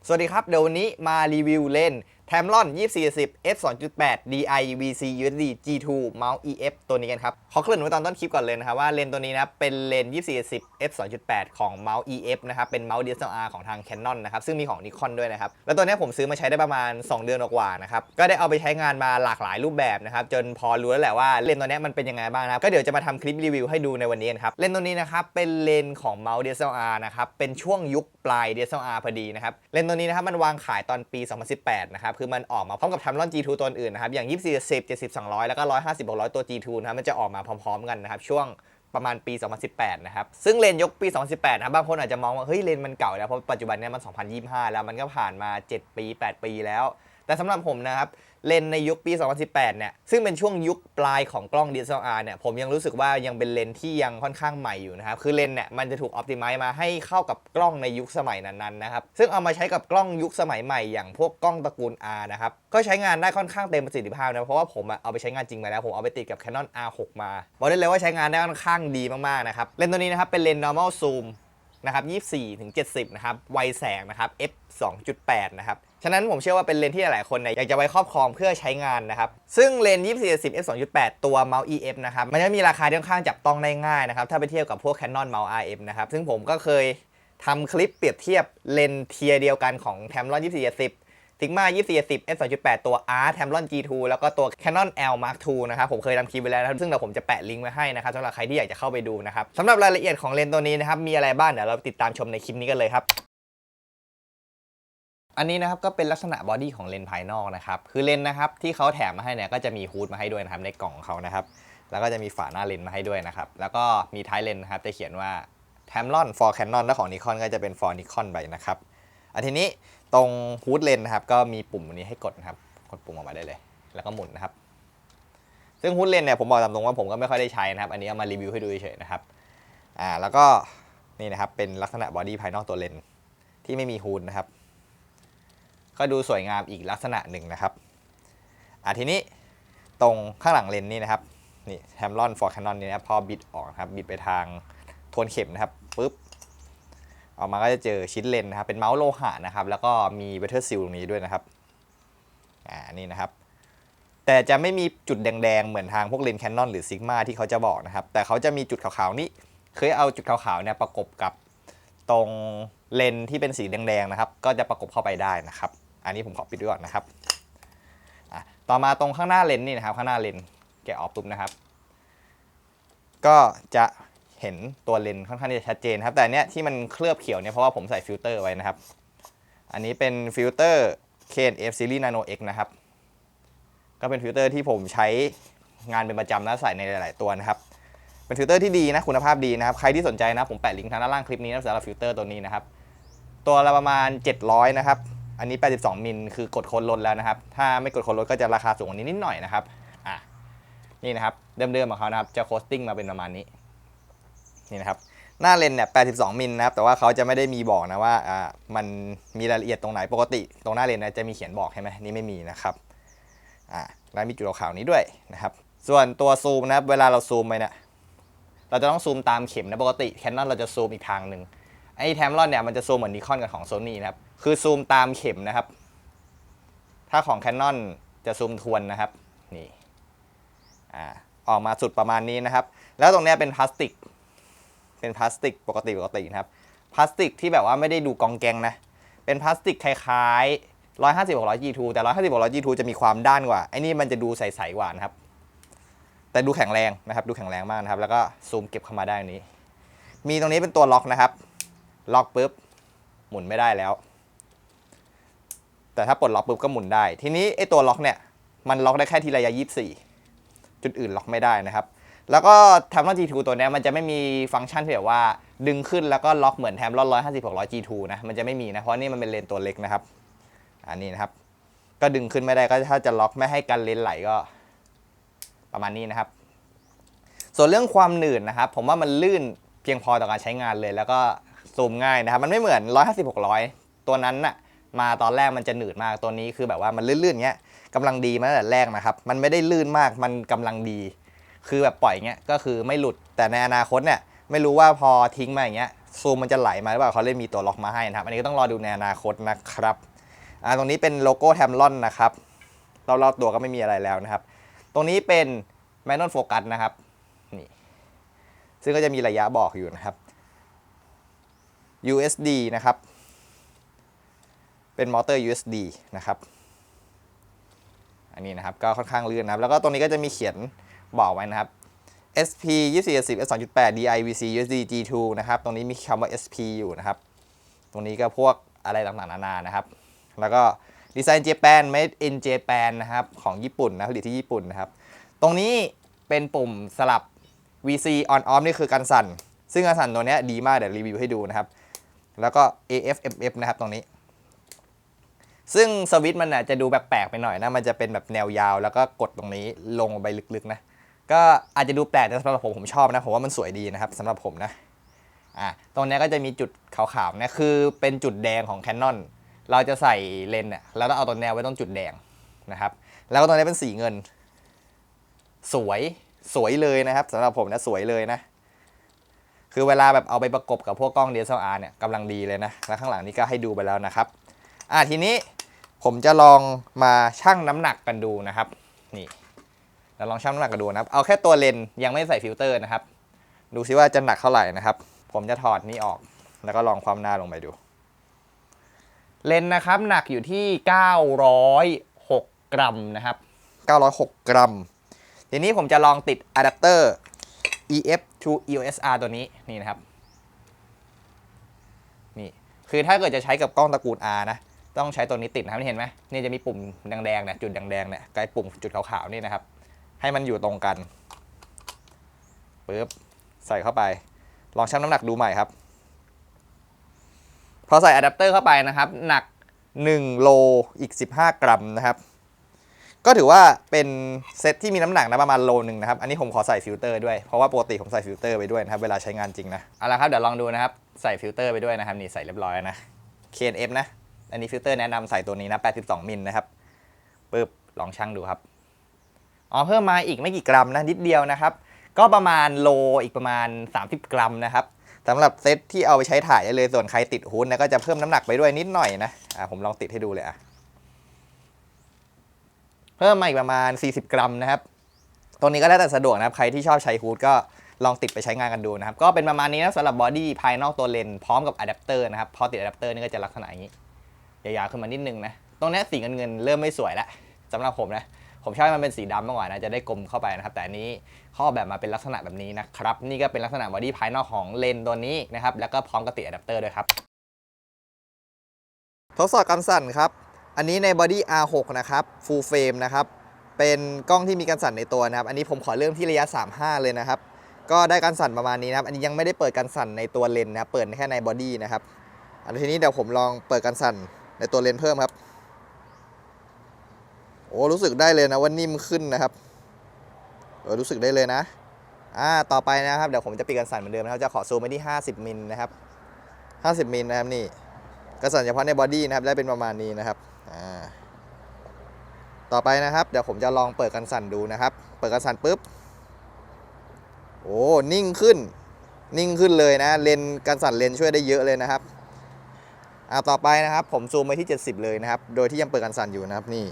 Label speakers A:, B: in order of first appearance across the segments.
A: สวัสดีครับเดี๋ยววันนี้มารีวิวเลนส์ Tamron 2410 f 2.8 DI VC USD G2 Mount EF ตัวนี้กันครับขอเกริ่นไว้ตอนต้นคลิปก่อนเลยนะครับว่าเลนส์ตัวนี้นะเป็นเลนส์2410 f 2.8 ของ Mount EF นะครับเป็น Mount DSLR ของทาง Canon นะครับซึ่งมีของ Nikon ด้วยนะครับแล้วตัวนี้ผมซื้อมาใช้ได้ประมาณ2เดือนกว่านะครับก็ได้เอาไปใช้งานมาหลากหลายรูปแบบนะครับจนพอรู้แล้วแหละว่าเลนส์ตัวนี้มันเป็นยังไงบ้างนะครับก็เดี๋ยวจะมาทำคลิปรีวิวให้ดูในวันนี้กันครับเลนส์ตัวนี้นะครับเป็นเลนส์ของ Mount DSLR นะครับเป็นช่วงยุคปลาย DSLR พอดีนะครับเลนส์ตัวนี้นะครับมันวางขายตอนปี 2018 นะครับคือมันออกมาพร้อมกับ Tamron G2 ตัวอื่นนะครับอย่าง24-10 70-200แล้วก็150-600ตัว G2 นะครับมันจะออกมาพร้อมๆกันนะครับช่วงประมาณปี 2018 นะครับซึ่งเลนส์ยกปี 2018 นะครับบางคนอาจจะมองว่าเฮ้ยเลนส์มันเก่าแล้วเพราะปัจจุบันนี้มัน 2025 แล้วมันก็ผ่านมา 7 ปี 8 ปีแล้วแต่สำหรับผมนะครับเลนส์ในยุคปี 2018 เนี่ยซึ่งเป็นช่วงยุคปลายของกล้อง DSLR เนี่ยผมยังรู้สึกว่ายังเป็นเลนส์ที่ยังค่อนข้างใหม่อยู่นะครับคือเลนส์เนี่ยมันจะถูก optimize มาให้เข้ากับกล้องในยุคสมัยนั้นๆนะครับซึ่งเอามาใช้กับกล้องยุคสมัยใหม่อย่างพวกกล้องตระกูล R นะครับก็ใช้งานได้ค่อนข้างเต็มประสิทธิภาพนะเพราะว่าผมเอาไปใช้งานจริงมาแล้วผมเอาไปติดกับ Canon R6 มาบอกได้เลยว่าใช้งานได้ค่อนข้างดีมากๆนะครับเลนส์ตัวนี้นะครับเป็นเลนส์ normal zoom นะครับ24-70 นะครับไวแสงนะครับ f 2.8 นะครับฉะนั้นผมเชื่อว่าเป็นเลนส์ที่หลายคนเนี่ยอยากจะไว้ครอบครองเพื่อใช้งานนะครับซึ่งเลนส์24-10 f 2.8 ตัว Mount EF นะครับมันจะมีราคาที่ค่อนข้างจับต้องได้ง่ายนะครับถ้าไปเทียบกับพวก Canon Mount RF นะครับซึ่งผมก็เคยทำคลิปเปรียบเทียบเลนส์เทียร์เดียวกันของ Tamron 24-10 Sigma 24-10 f 2.8 ตัว R Tamron G2 แล้วก็ตัว Canon L Mark II นะครับผมเคยทำคลิปไปแล้วนะครับซึ่งเดี๋ยวผมจะแปะลิงก์ไว้ให้นะครับสำหรับใครที่อยากจะเข้าไปดูนะครับสำหรับรายละเอียดของเลนส์ตัวนี้นะครับมีอะไรบ้างเดี๋ยวเราติดตามชมในคลิปนี้กันเลยครับอันนี้นะครับก็เป็นลักษณะบอดี้ของเลนส์ภายนอกนะครับคือเลนส์นะครับที่เขาแถมมาให้เนี่ยก็จะมีฮูดมาให้ด้วยนะครับในกล่องของเขานะครับแล้วก็จะมีฝาหน้าเลนส์มาให้ด้วยนะครับแล้วก็มีท้ายเลนส์นะครับจะเขียนว่า Tamron for Canon และของ Nikon ก็จะเป็น for Nikon ไปนะครับทีนี้ตรงฮูดเลนนะครับก็มีปุ่มนี้ให้กดนะครับกดปุ่มออกมาได้เลยแล้วก็หมุนนะครับซึ่งฮูดเลนเนี่ยผมบอกตามตรงว่าผมก็ไม่ค่อยได้ใช้นะครับอันนี้เอามารีวิวให้ดูเฉยๆนะครับแล้วก็นี่นะครับเป็นลักษณะบอดี้ภายนอกตัวเลนที่ไม่มีฮูดนะครับก็ดูสวยงามอีกลักษณะหนึ่งนะครับทีนี้ตรงข้างหลังเลนนี่นะครับนี่ Tamron for Canon นี่นะครับพอบิดออกครับบิดไปทางทวนเข็มนะครับปุ๊บออกมาก็จะเจอชิ้นเลนนะครับเป็นเมาส์โลหะนะครับแล้วก็มีเวเทอร์ซิลตรงนี้ด้วยนะครับนี่นะครับแต่จะไม่มีจุดแดงๆเหมือนทางพวกเลนส์ Canon หรือ Sigma ที่เขาจะบอกนะครับแต่เขาจะมีจุดขาวๆนี้เคยเอาจุดขาวๆเนี่ยประกบกับตรงเลนที่เป็นสีแดงๆนะครับก็จะประกบเข้าไปได้นะครับอันนี้ผมขอปิดไว้ก่อนนะครับต่อมาตรงข้างหน้าเลนนี่นะครับข้างหน้าเลนแกะออกปุ๊บนะครับก็จะเห็นตัวเลนค่อนข้างที่จะชัดเจนครับแต่เนี้ยที่มันเคลือบเขียวเนี่ยเพราะว่าผมใส่ฟิลเตอร์ไว้นะครับอันนี้เป็นฟิลเตอร์ K&F Series Nano X นะครับก็เป็นฟิลเตอร์ที่ผมใช้งานเป็นประจำและใส่ในหลายๆตัวนะครับเป็นฟิลเตอร์ที่ดีนะคุณภาพดีนะครับใครที่สนใจนะผมแปะลิงก์ทางด้านล่างคลิปนี้นะสำหรับฟิลเตอร์ตัวนี้นะครับตัวละประมาณ700นะครับอันนี้82มิลคือกดโค้ดลดแล้วนะครับถ้าไม่กดโค้ดลดก็จะราคาสูงกว่านี้นิดหน่อยนะครับนี่นะครับเดิมๆของเขานะครับจะโคสติ้งมาเป็นประมาณนี้นี่นะครับหน้าเลนเนี่ย82มิลนะครับแต่ว่าเขาจะไม่ได้มีบอกนะว่ามันมีรายละเอียดตรงไหนปกติตรงหน้าเลนนะจะมีเขียนบอกใช่ไหมนี่ไม่มีนะครับแล้วมีจุดขาวนี้ด้วยนะครับส่วนตัวซูมนะครับเวลาเราซูมไปเนี่ยเราจะต้องซูมตามเข็มนะปกติ Canon เราจะซูมอีกทางหนึ่งไอ้ Tamron เนี่ยมันจะซูมเหมือน Nikon กับของ Sony นะครับคือซูมตามเข็มนะครับถ้าของ Canon จะซูมทวนนะครับนี่ออกมาสุดประมาณนี้นะครับแล้วตรงนี้เป็นพลาสติกปกตินะครับพลาสติกที่แบบว่าไม่ได้ดูกองแกงนะเป็นพลาสติกคล้ายๆ150-600 G2 แต่150-600 G2 จะมีความด้านกว่าไอ้นี่มันจะดูใสๆกว่านะครับแต่ดูแข็งแรงนะครับดูแข็งแรงมากนะครับแล้วก็ซูมเก็บเข้ามาได้นี้มีตรงนี้เป็นตัวล็อกนะครับล็อกปุ๊บหมุนไม่ได้แล้วแต่ถ้าปลดล็อกปุ๊บก็หมุนได้ทีนี้ไอ้ตัวล็อกเนี่ยมันล็อกได้แค่ทีระยะ24จุดอื่นล็อกไม่ได้นะครับแล้วก็ Tamron G2 ตัวนี้มันจะไม่มีฟังก์ชันที่แบบว่าดึงขึ้นแล้วก็ล็อกเหมือน Tamron 150-600 G2 นะมันจะไม่มีนะเพราะนี่มันเป็นเลนตัวเล็กนะครับอันนี้นะครับก็ดึงขึ้นไม่ได้ก็ถ้าจะล็อกไม่ให้กันเลนไหลก็ประมาณนี้นะครับส่วนเรื่องความหนืดนะครับผมว่ามันลื่นเพียงพอต่อการใช้งานเลยแล้วก็ซูมง่ายนะครับมันไม่เหมือน150-600ตัวนั้นน่ะมาตอนแรกมันจะหนืดมากตัวนี้คือแบบว่ามันลื่นๆเงี้ยกำลังดีมาตั้งแต่แรกนะครับมันไม่ได้ลื่นมากมันกำลังดีคือแบบปล่อยเงี้ยก็คือไม่หลุดแต่ในอนาคตเนี่ยไม่รู้ว่าพอทิ้งมาอย่างเงี้ย ซูมมันจะไหลมาหรือเปล่าเขาเลยมีตัวล็อกมาให้นะครับอันนี้ก็ต้องรอดูในอนาคตนะครับตรงนี้เป็นโลโก้แทมลอนนะครับรอบๆตัวก็ไม่มีอะไรแล้วนะครับตรงนี้เป็นแมนนวลโฟกัสนะครับนี่ซึ่งก็จะมีระยะบอกอยู่นะครับ USD นะครับเป็นมอเตอร์ USD นะครับอันนี้นะครับก็ค่อนข้างลื่นนะครับแล้วก็ตรงนี้ก็จะมีเขียนบอกไว้นะครับ SP 2470 S 2.8 DIVC USD G2 นะครับตรงนี้มีคำว่า SP อยู่นะครับตรงนี้ก็พวกอะไรต่างๆนานานะครับแล้วก็ดีไซน์ Japan Made in Japan นะครับของญี่ปุ่นนะผลิตที่ญี่ปุ่นนะครับตรงนี้เป็นปุ่มสลับ VC on off นี่คือการสั่นซึ่งการสั่นตัวนี้ดีมากเดี๋ยวรีวิวให้ดูนะครับแล้วก็ AF FF นะครับตรงนี้ซึ่งสวิตช์มันจะดูแปลกๆไปหน่อยนะมันจะเป็นแบบแนวยาวแล้วก็กดตรงนี้ลงไปลึกๆนะก็อาจจะดูแปลกแต่สำหรับผมชอบนะผมว่ามันสวยดีนะครับสำหรับผมนะตรงนี้ก็จะมีจุดขาวๆเนี่ยคือเป็นจุดแดงของ Canon เราจะใส่เลนส์เนี่ยเราต้องเอาตัวแนวไว้ตรงจุดแดงนะครับแล้วก็ตรงนี้เป็นสีเงินสวยเลยนะครับสำหรับผมนะสวยเลยนะคือเวลาแบบเอาไปประกบกับพวกกล้อง DSLR เนี่ยกำลังดีเลยนะแล้วข้างหลังนี้ก็ให้ดูไปแล้วนะครับทีนี้ผมจะลองมาชั่งน้ำหนักกันดูนะครับนี่เราลองชั่งน้ำหนักกันดูนะครับเอาแค่ตัวเลนส์ยังไม่ใส่ฟิลเตอร์นะครับดูซิว่าจะหนักเท่าไหร่นะครับผมจะถอดนี้ออกแล้วก็ลองความหน้าลงไปดูเลนส์นะครับหนักอยู่ที่906 กรัมนะครับ906 กรัมทีนี้ผมจะลองติดอะแดปเตอร์ EF to EOS R ตัวนี้นี่นะครับนี่คือถ้าเกิดจะใช้กับกล้องตระกูล R นะต้องใช้ตัวนี้ติดนะครับเห็นไหมนี่จะมีปุ่มแดงๆเนี่ยจุดแดงๆเนี่ยใกล้ปุ่มจุดขาวๆนี่นะครับให้มันอยู่ตรงกันปึ๊บใส่เข้าไปลองชั่งน้ำหนักดูใหม่ครับพอใส่อะแดปเตอร์เข้าไปนะครับหนัก1 โลอีก15 กรัมนะครับก็ถือว่าเป็นเซตที่มีน้ำหนักนะประมาณโลนึงนะครับอันนี้ผมขอใส่ฟิลเตอร์ด้วยเพราะว่าปกติผมใส่ฟิลเตอร์ไปด้วยนะครับเวลาใช้งานจริงนะเอาละครับเดี๋ยวลองดูนะครับใส่ฟิลเตอร์ไปด้วยนะครับนี่ใส่เรียบร้อยนะ KNF นะอันนี้ฟิลเตอร์แนะนำใส่ตัวนี้นะ82 มิลนะครับปึ๊บลองชั่งดูครับเพิ่มมาอีกไม่กี่กรัมนะนิดเดียวนะครับก็ประมาณโลอีกประมาณ30 กรัมนะครับสำหรับเซตที่เอาไปใช้ถ่ายได้เลยส่วนใครติดฮู้ดนะก็จะเพิ่มน้ำหนักไปด้วยนิดหน่อยนะผมลองติดให้ดูเลยเพิ่มมาอีกประมาณ40 กรัมนะครับตัวนี้ก็แล้วแต่สะดวกนะครับใครที่ชอบใช้ฮู้ดก็ลองติดไปใช้งานกันดูนะครับก็เป็นประมาณนี้นะสำหรับบอดี้ภายนอกตัวเลนส์พร้อมกับอะแดปเตอร์นะครับพอติดอะแดปเตอร์นี่ก็จะลักษณะอย่างนี้ยาวๆขึ้นมานิดนึงนะตรงนี้สีเงินเริ่มไม่สวยแล้วสำหรับผมนะผมชอบให้มันเป็นสีดำมากกว่านะจะได้กลมเข้าไปนะครับแต่อันนี้เขาออกแบบมาเป็นลักษณะแบบนี้นะครับนี่ก็เป็นลักษณะบอดี้ภายนอกของเลนส์ตัวนี้นะครับแล้วก็พร้อมกับติดอะแดปเตอร์ด้วยครับทดสอบการสั่นครับอันนี้ในบอดี้ R6 นะครับ Full Frame นะครับเป็นกล้องที่มีการสั่นในตัวนะครับอันนี้ผมขอเริ่มที่ระยะ 35 เลยนะครับก็ได้การสั่นประมาณนี้นะครับอันนี้ยังไม่ได้เปิดการสั่นในตัวเลนส์นะเปิดแค่ในบอดี้นะครับทีนี้เดี๋ยวผมลองเปิดการสั่นในตัวเลนส์เพิ่มครับโอ้รู้สึกได้เลยนะว่านิ่มขึ้นนะครับรู้สึกได้เลยนะต่อไปนะครับเดี๋ยวผมจะปิดการสั่นเหมือนเดิมนะครับจะขอซูมไปที่50 มิลนะครับ50 มิลนะครับนี่การสั่นเฉพาะในบอดี้นะครับได้เป็นประมาณนี้นะครับต่อไปนะครับเดี๋ยวผมจะลองเปิดการสั่นดูนะครับเปิดการสั่นปุ๊บโอ้นิ่งขึ้นเลยนะเลนการสั่นเลนช่วยได้เยอะเลยนะครับต่อไปนะครับผมซูมไปที่70เลยนะครับโดยที่ยังเปิดการสั่นอยู่นะครับนี่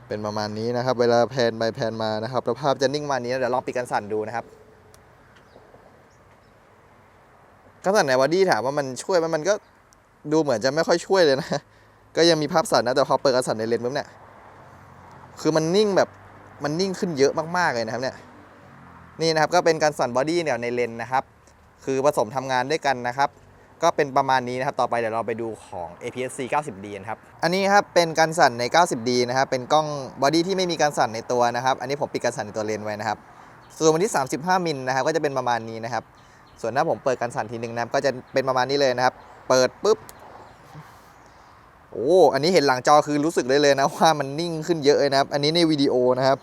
A: เป็นประมาณนี้นะครับเวลาแพนไปแพนมานะครับภาพจะนิ่งมานี้เดี๋ยวลองปิดการสั่นดูนะครับการสั่นในบอดี้ถามว่ามันช่วยมันก็ดูเหมือนจะไม่ค่อยช่วยเลยนะก็ยังมีภาพสั่นนะแต่พอเปิดการสั่นในเลนส์ปุ๊บเนี่ยคือมันนิ่งแบบมันนิ่งขึ้นเยอะมากๆเลยนะครับเนี่ยนี่นะครับก็เป็นการสั่นบอดี้เนี่ยในเลนส์นะครับคือผสมทำงานด้วยกันนะครับก็เป็นประมาณนี้นะครับต่อไปเดี๋ยวเราไปดูของ APS-C 90D นะครับอันนี้ครับเป็นการสั่นใน 90D นะครับเป็นกล้องบอดี้ที่ไม่มีการสั่นในตัวนะครับอันนี้ผมปิดการสั่นในตัวเลนส์ไว้นะครับส่วนวันที่35 มิลนะครับก็จะเป็นประมาณนี้นะครับส่วนถ้าผมเปิดการสั่นทีนึงนะครับก็จะเป็นประมาณนี้เลยนะครับเปิดปุ๊บโอ้อันนี้เห็นหลังจอคือรู้สึกได้เลยนะว่ามันนิ่งขึ้นเยอะเลยนะครับอันนี้ในวิดีโอนะครับ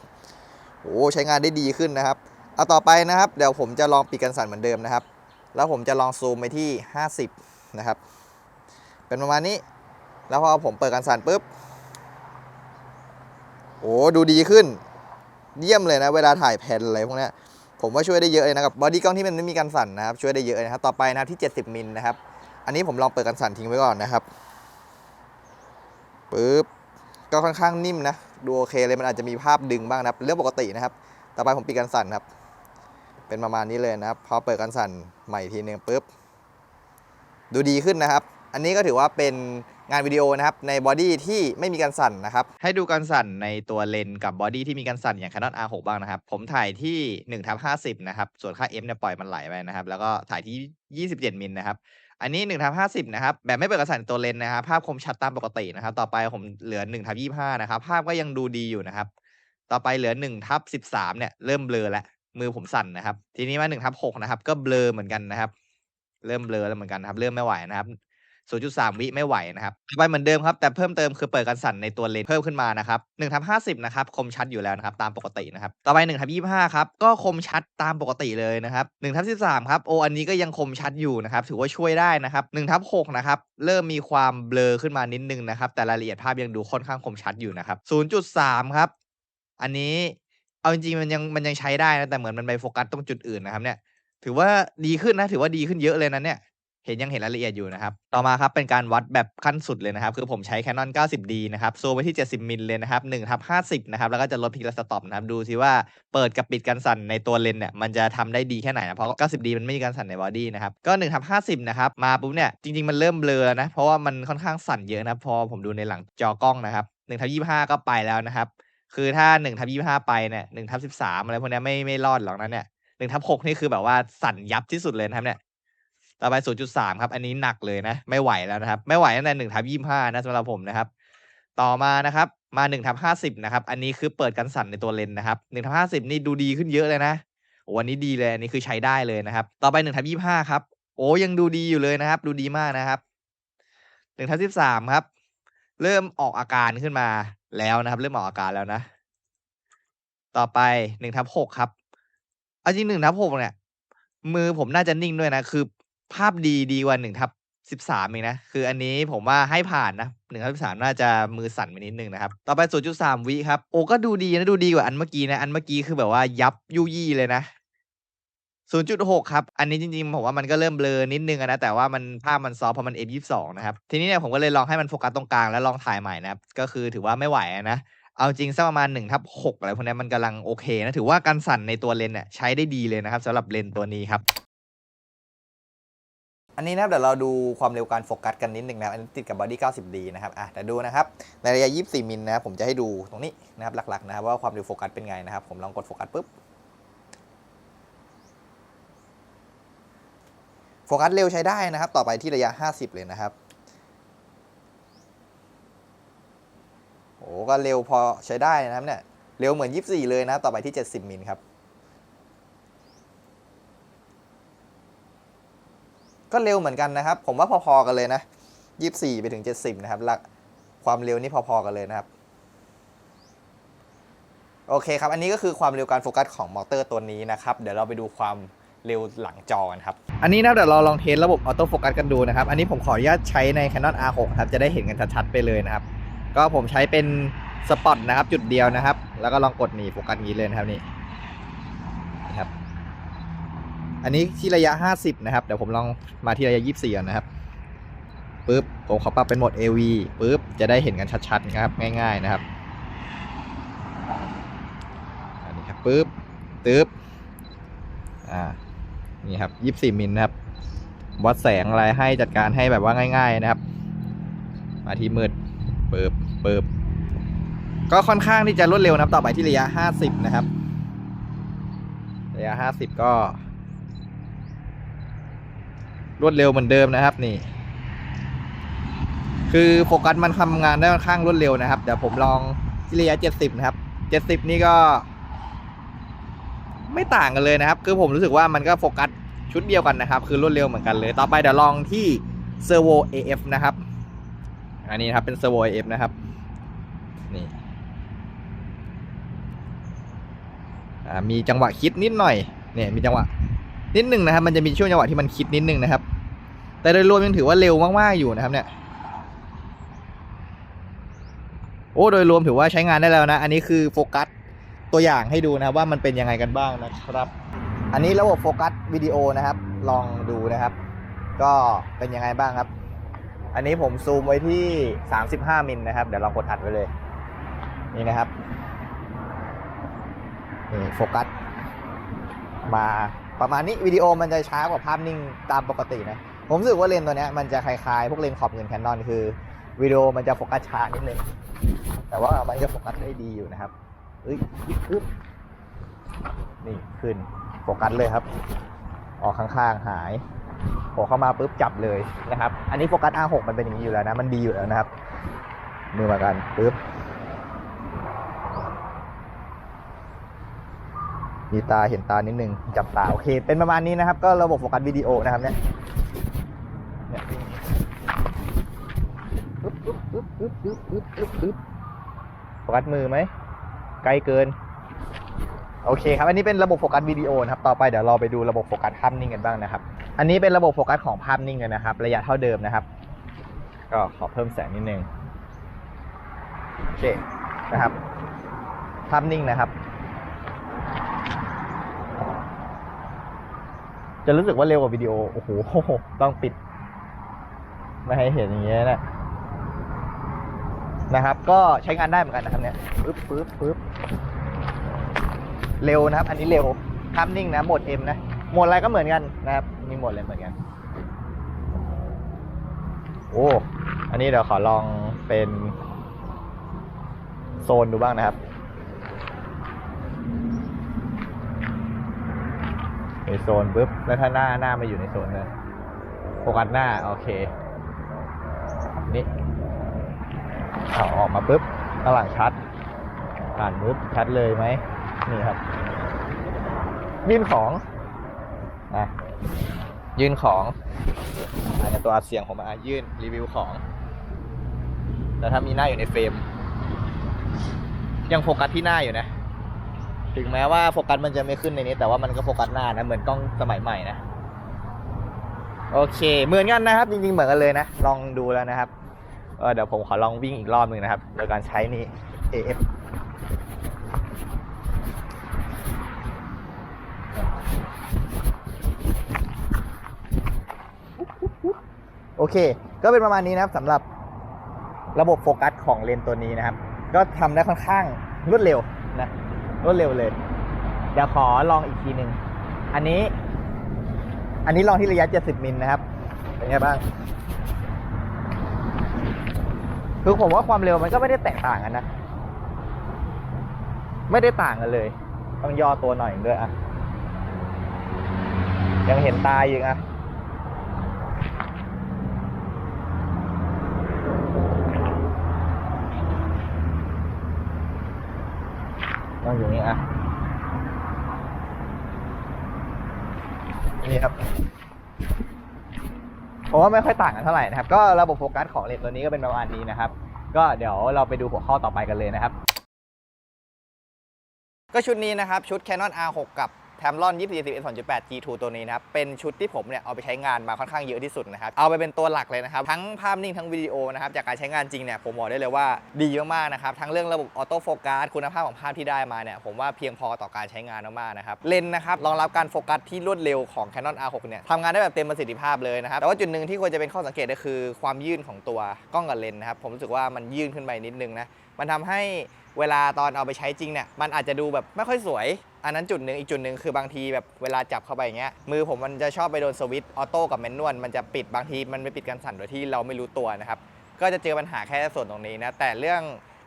A: โอ้ใช้งานได้ดีขึ้นนะครับเอาต่อไปนะครับเดี๋ยวผมจะลองปิดการสั่นเหมือนเดิมนะครับแล้วผมจะลองซูมไปที่50นะครับเป็นประมาณนี้แล้วพอผมเปิดการสั่นปุ๊บโอ้ดูดีขึ้นเยี่ยมเลยนะเวลาถ่ายแผ่นอะไรพวกนี้ ผมว่าช่วยได้เยอะเลยนะครับบอดี้กล้องที่มันไม่มีการสั่นนะครับช่วยได้เยอะนะครับต่อไปนะครับที่70มิลนะครับอันนี้ผมลองเปิดการสั่นทิ้งไว้ก่อนนะครับปึ๊บก็ค่อนข้างนิ่มนะดูโอเคเลยมันอาจจะมีภาพดึงบ้างนะครับเรื่องปกตินะครับต่อไปผมปิดการสั่นครับเป็นประมาณนี้เลยนะครับพอเปิดการสั่นใหม่ทีนึงปึ๊บดูดีขึ้นนะครับอันนี้ก็ถือว่าเป็นงานวิดีโอนะครับในบอดี้ที่ไม่มีการสั่นนะครับให้ดูการสั่นในตัวเลนส์กับบอดี้ที่มีการสั่นอย่าง Canon R6 บ้างนะครับผมถ่ายที่1/50นะครับส่วนค่า f เนี่ยปล่อยมันไหลไปนะครับแล้วก็ถ่ายที่27มิลนะครับอันนี้1/50นะครับแบบไม่เปิดการสั่นตัวเลนส์นะครับภาพคมชัดตามปกตินะครับต่อไปผมเหลือ1/25นะครับภาพก็ยังดูดีอยู่นะครับต่อไปเหลือ1/13เนี่ยเริ่มเบลอแล้วมือผมสั่นนะครับทีนี้มา1/6นะครับก็เบลอเหมือนกันนะครับเริ่มเบลอแล้วเหมือนกันครับเริ่มไม่ไหวนะครับ0.3 วิไม่ไหวนะครับไปเหมือนเดิมครับแต่เพิ่มเติมคือเปิดการสั่นในตัวเลนส์เพิ่มขึ้นมานะครับ1/50นะครับคมชัดอยู่แล้วนะครับตามปกตินะครับต่อไป1/25ครับก็คมชัดตามปกติเลยนะครับ1/13ครับโออันนี้ก็ยังคมชัดอยู่นะครับถือว่าช่วยได้นะครับ1/6นะครับเริ่มมีความเบลอขึ้นมานิดนึงนะครับแต่รายละเอียดภาพยังดูค่อนข้างคมชัดอยู่นะครับ0.3ครับอันนี้เอาจริงๆมันยังใช้ได้นะแต่เหมือนมันไปโฟกัสตรงจุดอื่นนะครับเนี่ยถือว่าดีขึ้นนะถือว่าดีขึ้นเยอะเลยนะเนี่ยยังเห็นรายละเอียดอยู่นะครับต่อมาครับเป็นการวัดแบบขั้นสุดเลยนะครับคือผมใช้ Canon 90D นะครับซูมไปที่70มิลเลยนะครับ1/50นะครับแล้วก็จะลดพิกและสต็อปนะครับดูซิว่าเปิดกับปิดการสั่นในตัวเลนส์เนี่ยมันจะทำได้ดีแค่ไหนนะเพราะ 90D มันไม่มีการสั่นในบอดี้นะครับก็1/50นะครับมาปุ๊บเนี่ยจริงๆมันเริ่มเบลอแล้วนะเพราะว่ามันค่อนข้างสั่นเยอะนะพอผมดูในหลังจอกล้องนะครับ1/25ก็ไปแล้วนะครับคือถ้า1/25ไปเนี่ย1/13อะไรพวกนี้ไม่รอดหรอกนะเนี่ย1/6นี่คือแบบว่าสั่นยับที่สุดเลยนะครับเนี่ยต่อไป0.3ครับอันนี้หนักเลยนะไม่ไหวแล้วนะครับไม่ไหวตั้งแต่1/25นะสำหรับผมนะครับต่อมานะครับมา1/50นะครับอันนี้คือเปิดการสั่นในตัวเลนส์นะครับ1/50นี่ดูดีขึ้นเยอะเลยนะโอ้อันนี้ดีเลยอันนี้คือใช้ได้เลยนะครับต่อไป1/25ครับโอ้ยังดูดีอยู่เลยนะครับดูดีมากนะครับ1/13ครับเริ่มออกอาการขึ้นมาแล้วนะครับเริ่มออกอาการแล้วนะต่อไป1/6ครับเอาจริง1/6เนี่ยมือผมน่าจะนิ่งด้วยนะคือภาพดีกว่า1/13เองนะคืออันนี้ผมว่าให้ผ่านนะ1/13น่าจะมือสั่นไปนิดนึงนะครับต่อไป0.3วิครับโอ้ก็ดูดีนะดูดีกว่าอันเมื่อกี้นะอันเมื่อกี้คือแบบว่ายับยุยี่เลยนะ0.6ครับอันนี้จริงๆผมว่ามันก็เริ่มเบลอนิดนึงนะแต่ว่ามันภาพมันซอฟต์เพราะมัน f22 นะครับทีนี้เนี่ยผมก็เลยลองให้มันโฟกัสตรงกลางแล้วลองถ่ายใหม่นะครับก็คือถือว่าไม่ไหวนะเอาจริงสักประมาณ1/6อะไรพวกนี้มันกำลังโอเคนะถือว่าการสั่นในตัวเลนส์เนี่ยใช้ได้ดีเลยนะครับสำหรับเลนส์ตัวนี้ครับอันนี้นะครับเดี๋ยวเราดูความเร็วการโฟกัสกันนิดนึงนะครับอันนี้ติดกับบอดี้ 90D นะครับเดี๋ยวดูนะครับในระยะ24มิลนะครับผมจะให้ดูตรงนี้นะครับหลักๆนะครับว่าความเร็วโฟกัสเป็นไงนะครับผมลองกดโฟกัสปุ๊บโฟกัสเร็วใช้ได้นะครับต่อไปที่ระยะ50เลยนะครับโอ้ก็เร็วพอใช้ได้นะครับเนี่ยเร็วเหมือน24เลยนะต่อไปที่70มิลครับก็เร็วเหมือนกันนะครับผมว่าพอๆกันเลยนะ24ไปถึง70นะครับความเร็วนี่พอๆกันเลยนะครับโอเคครับอันนี้ก็คือความเร็วการโฟกัสของมอเตอร์ตัวนี้นะครับเดี๋ยวเราไปดูความเร็วหลังจอกันครับอันนี้นะเดี๋ยวเราลองเทสระบบออโต้โฟกัสกันดูนะครับอันนี้ผมขออนุญาตใช้ใน Canon R6 ครับจะได้เห็นกันชัดๆไปเลยนะครับก็ผมใช้เป็นสปอตนะครับจุดเดียวนะครับแล้วก็ลองกดนี่โฟกัสงี้เลยนะครับนี่ครับอันนี้ที่ระยะ50นะครับเดี๋ยวผมลองมาที่ระยะ24ก่อนนะครับปึ๊บผมขอปรับเป็นโหมด AV ปึ๊บจะได้เห็นกันชัดๆนะครับง่ายๆนะครับอันนี้ครับปึ๊บตึ๊บนี่ครับ24มิลนะครับวัดแสงอะไรให้จัดการให้แบบว่าง่ายๆนะครับมาที่มืดปึ๊บก็ค่อนข้างที่จะรวดเร็วนะครับต่อไปที่ระยะ50นะครับระยะ50ก็รวดเร็วเหมือนเดิมนะครับนี่คือโฟกัสมันทำงานได้ค่อนข้างรวดเร็วนะครับเดี๋ยวผมลองที่ระยะ70นะครับ70นี่ก็ไม่ต่างกันเลยนะครับคือผมรู้สึกว่ามันก็โฟกัสชุดเดียวกันนะครับคือรวดเร็วเหมือนกันเลยต่อไปเดี๋ยวลองที่ Servo AF นะครับอันนี้ครับเป็น Servo AF นะครับนี่มีจังหวะคิดนิดหน่อยเนี่ยมีจังหวะนิดนึงนะครับมันจะมีช่วงจังหวะที่มันคิดนิดนึงนะครับแต่โดยรวมยังถือว่าเร็วมากๆอยู่นะครับเนี่ยโอ้โดยรวมถือว่าใช้งานได้แล้วนะอันนี้คือโฟกัสตัวอย่างให้ดูนะครับว่ามันเป็นยังไงกันบ้างนะครับ อันนี้ระบบโฟกัสวิดีโอนะครับลองดูนะครับก็เป็นยังไงบ้างครับอันนี้ผมซูมไว้ที่35มิลนะครับเดี๋ยวลองกดอัดไว้เลยนี่นะครับนี่โฟกัสมาประมาณนี้วิดีโอมันจะช้ากว่าภาพนิ่งตามปกตินะผมรู้สึกว่าเลนส์ตัวนี้มันจะคล้ายๆพวกเลนส์ขอบเงิน Canon คือวิดีโอมันจะโฟกัสช้านิดนึงแต่ว่ามันจะโฟกัสได้ดีอยู่นะครับปึ๊บนี่ขึ้นโฟกัสเลยครับออกข้างๆหายพอเข้ามาปุ๊บจับเลยนะครับอันนี้โฟกัส R6 มันเป็นอย่างนี้อยู่แล้วนะมันดีอยู่แล้วนะครับมือมากันปึ๊บมีตาเห็นตานิดนึงจับตาโอเคเป็นประมาณนี้นะครับก็ระบบโฟกัสวิดีโอนะครับเนี่ยปึ๊บโฟกัสมือไหมไกลเกินโอเคครับอันนี้เป็นระบบโฟกัสวิดีโอนะครับต่อไปเดี๋ยวเราไปดูระบบโฟกัสภาพนิ่งกันบ้างนะครับอันนี้เป็นระบบโฟกัสของภาพนิ่งเลยนะครับระยะเท่าเดิมนะครับก็ขอเพิ่มแสงนิดนึงโอเคนะครับภาพนิ่งนะครับจะรู้สึกว่าเร็วกว่าวิดีโอโอ้โหต้องปิดไม่ให้เห็นอย่างเงี้ยนะครับก็ใช้งานได้เหมือนกันนะครับเนี่ยปึ๊บเร็วนะครับอันนี้เร็วภาพนิ่งนะโหมด M นะโหมดอะไรก็เหมือนกันนะครับมีโหมดอะไรเหมือนกันโอ้อันนี้เดี๋ยวขอลองเป็นโซนดูบ้างนะครับในโซนปุ๊บแล้วถ้าหน้ามาอยู่ในโซนเลยโฟกัสหน้าโอเคนี่เอาออกมาปุ๊บข้างหลังชัดอ่านปุ๊บชัดเลยไหมนี่ครับยื่นของยื่นของในตัวอัดเสียงผมมายื่นรีวิวของแล้วถ้ามีหน้าอยู่ในเฟรมยังโฟกัสที่หน้าอยู่นะถึงแม้ว่าโฟกัสมันจะไม่ขึ้นในนี้แต่ว่ามันก็โฟกัสหน้านะเหมือนกล้องสมัยใหม่นะโอเคเหมือนกันนะครับจริงๆเหมือนกันเลยนะลองดูแล้วนะครับเดี๋ยวผมขอลองวิ่งอีกรอบนึงนะครับโดยการใช้นี่ AF โอเคก็เป็นประมาณนี้นะครับสำหรับระบบโฟกัสของเลนส์ตัวนี้นะครับก็ทำได้ค่อนข้างรวดเร็วนะรวดเร็วเลยเดี๋ยวขอลองอีกทีหนึ่งอันนี้ลองที่ระยะ70มิลนะครับเป็นไงบ้างคือผมว่าความเร็วมันก็ไม่ได้แตกต่างกันนะไม่ได้ต่างกันเลยต้องย่อตัวหน่อยด้วยอ่ะยังเห็นตาอยู่อ่ะต้องอยู่นี่อ่ะนี่ครับเพราะว่าไม่ค่อยต่างกันเท่าไหร่นะครับก็ระบบโฟกัสของเลนส์ตัวนี้ก็เป็นประมาณนี้นะครับก็เดี๋ยวเราไปดูหัวข้อต่อไปกันเลยนะครับก็ชุดนี้นะครับชุด Canon R6 กับ Tamron 24-11 2.8 G2 ตัวนี้นะครับเป็นชุดที่ผมเนี่ยเอาไปใช้งานมาค่อนข้างเยอะที่สุดนะครับเอาไปเป็นตัวหลักเลยนะครับทั้งภาพนิ่งทั้งวิดีโอนะครับจากการใช้งานจริงเนี่ยผมบอกได้เลยว่าดีมากๆนะครับทั้งเรื่องระบบออโต้โฟกัสคุณภาพของภาพที่ได้มาเนี่ยผมว่าเพียงพอต่อการใช้งานมากๆนะครับเลนส์นะครับรองรับการโฟกัสที่รวดเร็วของ Canon R6 เนี่ยทำงานได้แบบเต็มประสิทธิภาพเลยนะครับแต่ว่าจุดหนึ่งที่ควรจะเป็นข้อสังเกตก็คือความยื่นของตัวกล้องกับเลนส์นะครับผมรู้สึกว่ามันยื่นขึ้นไปนิดนึงนะมันทำให้เวลาตอนเอาไปใช้จริงเนี่ยมันอาจจะดูแบบไม่ค่อยสวยอันนั้นจุดหนึ่งอีกจุดหนึ่งคือบางทีแบบเวลาจับเข้าไปอย่างเงี้ยมือผมมันจะชอบไปโดนสวิตช์ออโต้กับแมนนวลมันจะปิดบางทีมันไม่ปิดกันสั่นโดยที่เราไม่รู้ตัวนะครับก็จะเจอปัญหาแค่ส่วนตรงนี้นะแต่เรื่อง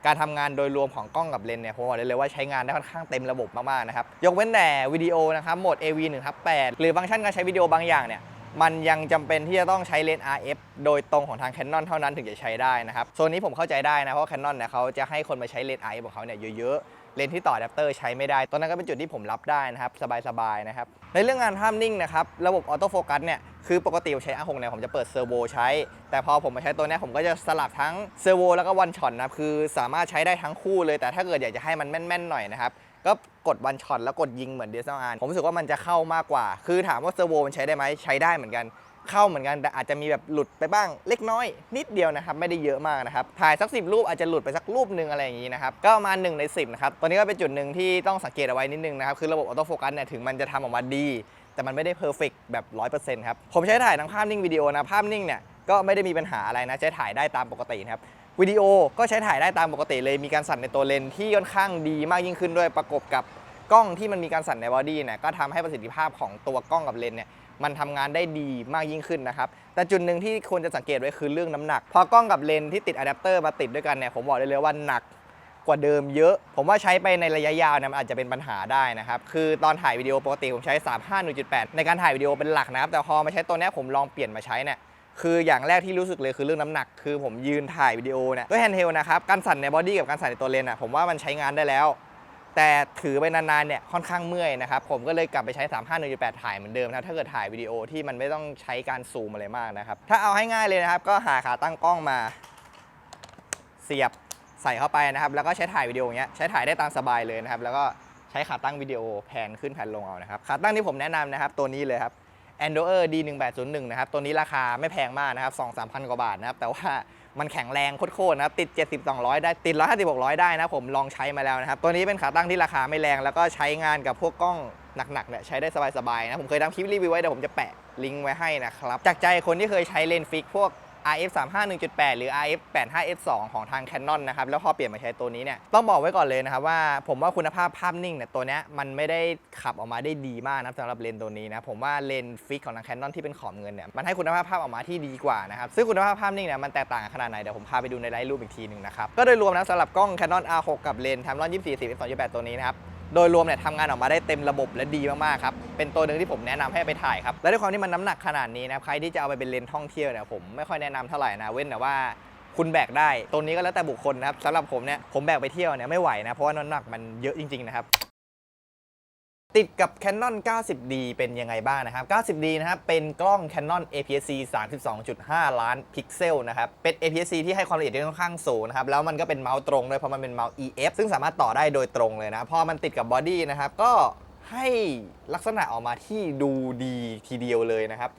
A: การทำงานโดยรวมของกล้องกับเลนส์เนี่ยผมบอกได้เลยว่าใช้งานได้ค่อนข้างเต็มระบบมากๆนะครับยกเว้นแต่วิดีโอนะครับโหมด AV 1/8 หรือฟังก์ชันการใช้วิดีโอบางอย่างเนี่ยมันยังจำเป็นที่จะต้องใช้เลนส์ RF โดยตรงของทาง Canon เท่านั้นถึงจะใช้ได้นะครับโซนนี้ผมเข้าใจได้นะเพราะ Canon เนี่ยเขาจะให้คนมาใช้เลนส์ RF ของเขาเนี่ยเยอะๆเลนส์ที่ต่ออะแดปเตอร์ใช้ไม่ได้ตอนนั้นก็เป็นจุดที่ผมรับได้นะครับสบายๆนะครับในเรื่องงานภาพนิ่งนะครับระบบออโต้โฟกัสเนี่ยคือปกติผมใช้ R6 เนี่ยผมจะเปิดเซอร์โวใช้แต่พอผมมาใช้ตัวนี้ผมก็จะสลับทั้งเซอร์โวแล้วก็วันช็อตนะคือสามารถใช้ได้ทั้งคู่เลยแต่ถ้าเกิดอยากจะให้มันแม่นๆหน่อยนะครับก็กดวันช็อตแล้วกดยิงเหมือน DSLR ผมรู้สึกว่ามันจะเข้ามากกว่าคือถามว่าเซอร์โวมันใช้ได้ไหมใช้ได้เหมือนกัน เข้าเหมือนกันแต่อาจจะมีแบบหลุดไปบ้างเล็กน้อยนิดเดียวนะครับไม่ได้เยอะมากนะครับถ่ายสัก10 รูปอาจจะหลุดไปสักรูปหนึ่งอะไรอย่างนี้นะครับก็ประมาณ1 ใน 10นะครับตัวนี้ก็เป็นจุดหนึ่งที่ต้องสังเกตเอาไว้นิดนึงนะครับคือระบบออโต้โฟกัสเนี่ยถึงมันจะทำออกมาดีแต่มันไม่ได้เพอร์เฟกต์แบบ 100% ครับผมใช้ถ่ายทั้งภาพนิ่งวิดีโอนะภาพนิ่งเนี่ยก็ไม่ได้มีปัญหาอะไรนะใช้ถ่ายได้ตามปกตินะครับวิดีโอก็ใช้ถ่ายได้ตามปกติเลยมีการสั่นในตัวเลนที่ค่อนข้างดีมากยิ่งขึ้นด้วยประกบกับกล้องที่มันมีการสั่นในบอดี้เนี่ยก็ทำให้ประสิทธิภาพของตัวกล้องกับเลนเนี่ยมันทำงานได้ดีมากยิ่งขึ้นนะครับแต่จุดหนึ่งที่ควรจะสังเกตไว้คือเรื่องน้ำหนักพอกล้องกับเลนที่ติดอะแดปเตอร์มาติดด้วยกันเนี่ยผมบอกได้เลยว่าหนักกว่าเดิมเยอะผมว่าใช้ไปในระยะยาวเนี่ยมันอาจจะเป็นปัญหาได้นะครับคือตอนถ่ายวิดีโอปกติผมใช้ 35-1.8 ในการถ่ายวิดีโอเป็นหลักนะครับแต่พอมาใช้ตัวนี้ผมลองเปลี่ยนมาใช้เนี่ยคืออย่างแรกที่รู้สึกเลยคือเรื่องน้ำหนักคือผมยืนถ่ายวิดีโอเนี่ยด้วยแฮนด์เฮลนะครับการสั่นในบอดี้กับการสั่นในตัวเลนผมว่ามันใช้งานได้แล้วแต่ถือไปนานๆเนี่ยค่อนข้างเมื่อยนะครับผมก็เลยกลับไปใช้ 35-1.8 ถ่ายเหมือนเดิมนะถ้าเกิดถ่ายวิดีโอที่มันไม่ต้องใช้การซูมอะไรมากนะครับถ้าเอาให้ง่ายเลยนะครับก็หาขาตั้งกล้องมาเสียบใส่เข้าไปนะครับแล้วก็ใช้ถ่ายวิดีโออย่างเงี้ยใช้ถ่ายได้ตามสบายเลยนะครับแล้วก็ใช้ขาตั้งวิดีโอแผ่นขึ้นแผ่นลงเอานะครับขาตั้งที่ผมแนะนำนะครับตัวนี้เลยครับ Andoer D1801 นะครับตัวนี้ราคาไม่แพงมากนะครับ 2-3 พันกว่าบาทนะครับแต่ว่ามันแข็งแรงโคตรๆนะครับติด70-200ได้ติด150-600ได้นะผมลองใช้มาแล้วนะครับตัวนี้เป็นขาตั้งที่ราคาไม่แรงแล้วก็ใช้งานกับพวกกล้องหนักๆเนี่ยใช้ได้สบายๆนะผมเคยทำคลิปรีวิวไว้เดี๋ยวผมจะแปะลิงก์ไว้ให้นะครับจากใจคนที่เคยใช้เลนส์ฟิกพวก RF35 1.8 หรือ RF85 f2 ของทาง Canon นะครับแล้วพอเปลี่ยนมาใช้ตัวนี้เนี่ยต้องบอกไว้ก่อนเลยนะครับว่าผมว่าคุณภาพภาพนิ่งเนี่ยตัวนี้มันไม่ได้ขับออกมาได้ดีมากนะสำหรับเลนส์ตัวนี้นะผมว่าเลนส์ฟิกของทาง Canon ที่เป็นขอบเงินเนี่ยมันให้คุณภาพภาพออกมาที่ดีกว่านะครับซึ่งคุณภาพภาพนิ่งเนี่ยมันแตกต่างกันขนาดไหนเดี๋ยวผมพาไปดูในไลท์รูปอีกทีนึงนะครับก็โดยรวมนะสำหรับกล้อง Canon R6 กับเลนส์ Tamron 24-10 f2.8 ตัวนี้นะครับโดยรวมเนี่ยทำงานออกมาได้เต็มระบบและดีมากๆครับเป็นตัวหนึ่งที่ผมแนะนำให้ไปถ่ายครับและด้วยความที่มันน้ำหนักขนาดนี้นะใครที่จะเอาไปเป็นเลนส์ท่องเที่ยวเนี่ยผมไม่ค่อยแนะนำเท่าไหร่นะเว้นแต่ว่าคุณแบกได้ตัวนี้ก็แล้วแต่บุคคลนะครับสำหรับผมเนี่ยผมแบกไปเที่ยวเนี่ยไม่ไหวนะเพราะว่าน้ำหนักมันเยอะจริงๆนะครับติดกับ Canon 90D เป็นยังไงบ้างนะครับ 90D นะครับเป็นกล้อง Canon APS-C 32.5 ล้านพิกเซลนะครับเป็น APS-C ที่ให้ความละเอียดที่ค่อนข้างสูงนะครับแล้วมันก็เป็นเมาส์ตรงด้วยเพราะมันเป็นเมาส์ EF ซึ่งสามารถต่อได้โดยตรงเลยนะพอมันติดกับบอดี้นะครับก็ให้ลักษณะออกมาที่ดูดีทีเดียวเลยนะครับ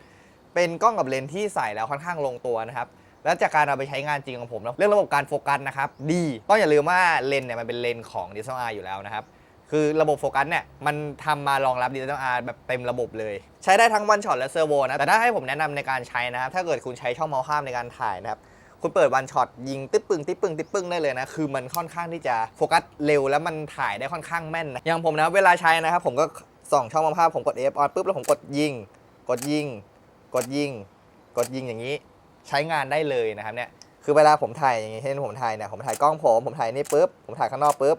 A: เป็นกล้องกับเลนส์ที่ใส่แล้วค่อนข้างลงตัวนะครับแล้วจากการเอาไปใช้งานจริงของผมเรื่องระบบการโฟกัสนะครับดีต้องอย่าลืมว่าเลนส์เนี่ยมันเป็นเลนส์ของ DSLR อยู่แล้วนะครับคือระบบโฟกัสเนี่ยมันทำมารองรับ DSLR แบบเต็มระบบเลยใช้ได้ทั้งวันช็อตและเซอร์โวนะแต่ถ้าให้ผมแนะนำในการใช้นะครับถ้าเกิดคุณใช้ช่องเมาส์ข้ามในการถ่ายนะครับคุณเปิดวันช็อตยิงติ๊บปึ้งติ๊บปึ้งติ๊บปึ้งได้เลยนะคือมันค่อนข้างที่จะโฟกัสเร็วแล้วมันถ่ายได้ค่อนข้างแม่นนะอย่างผมนะเวลาใช้นะครับผมก็ส่องช่องเมาส์ภาพผมกด F on ปุ๊บแล้วผมกดยิงกดยิงกดยิงกดยิงอย่างนี้ใช้งานได้เลยนะครับเนี่ยคือเวลาผมถ่ายอย่างนี้เห็นผมถ่ายเนี่ยผมถ่ายกล้องผมถ่ายนี่ปุ๊บผมถ่ายข้างนอกปุ๊บ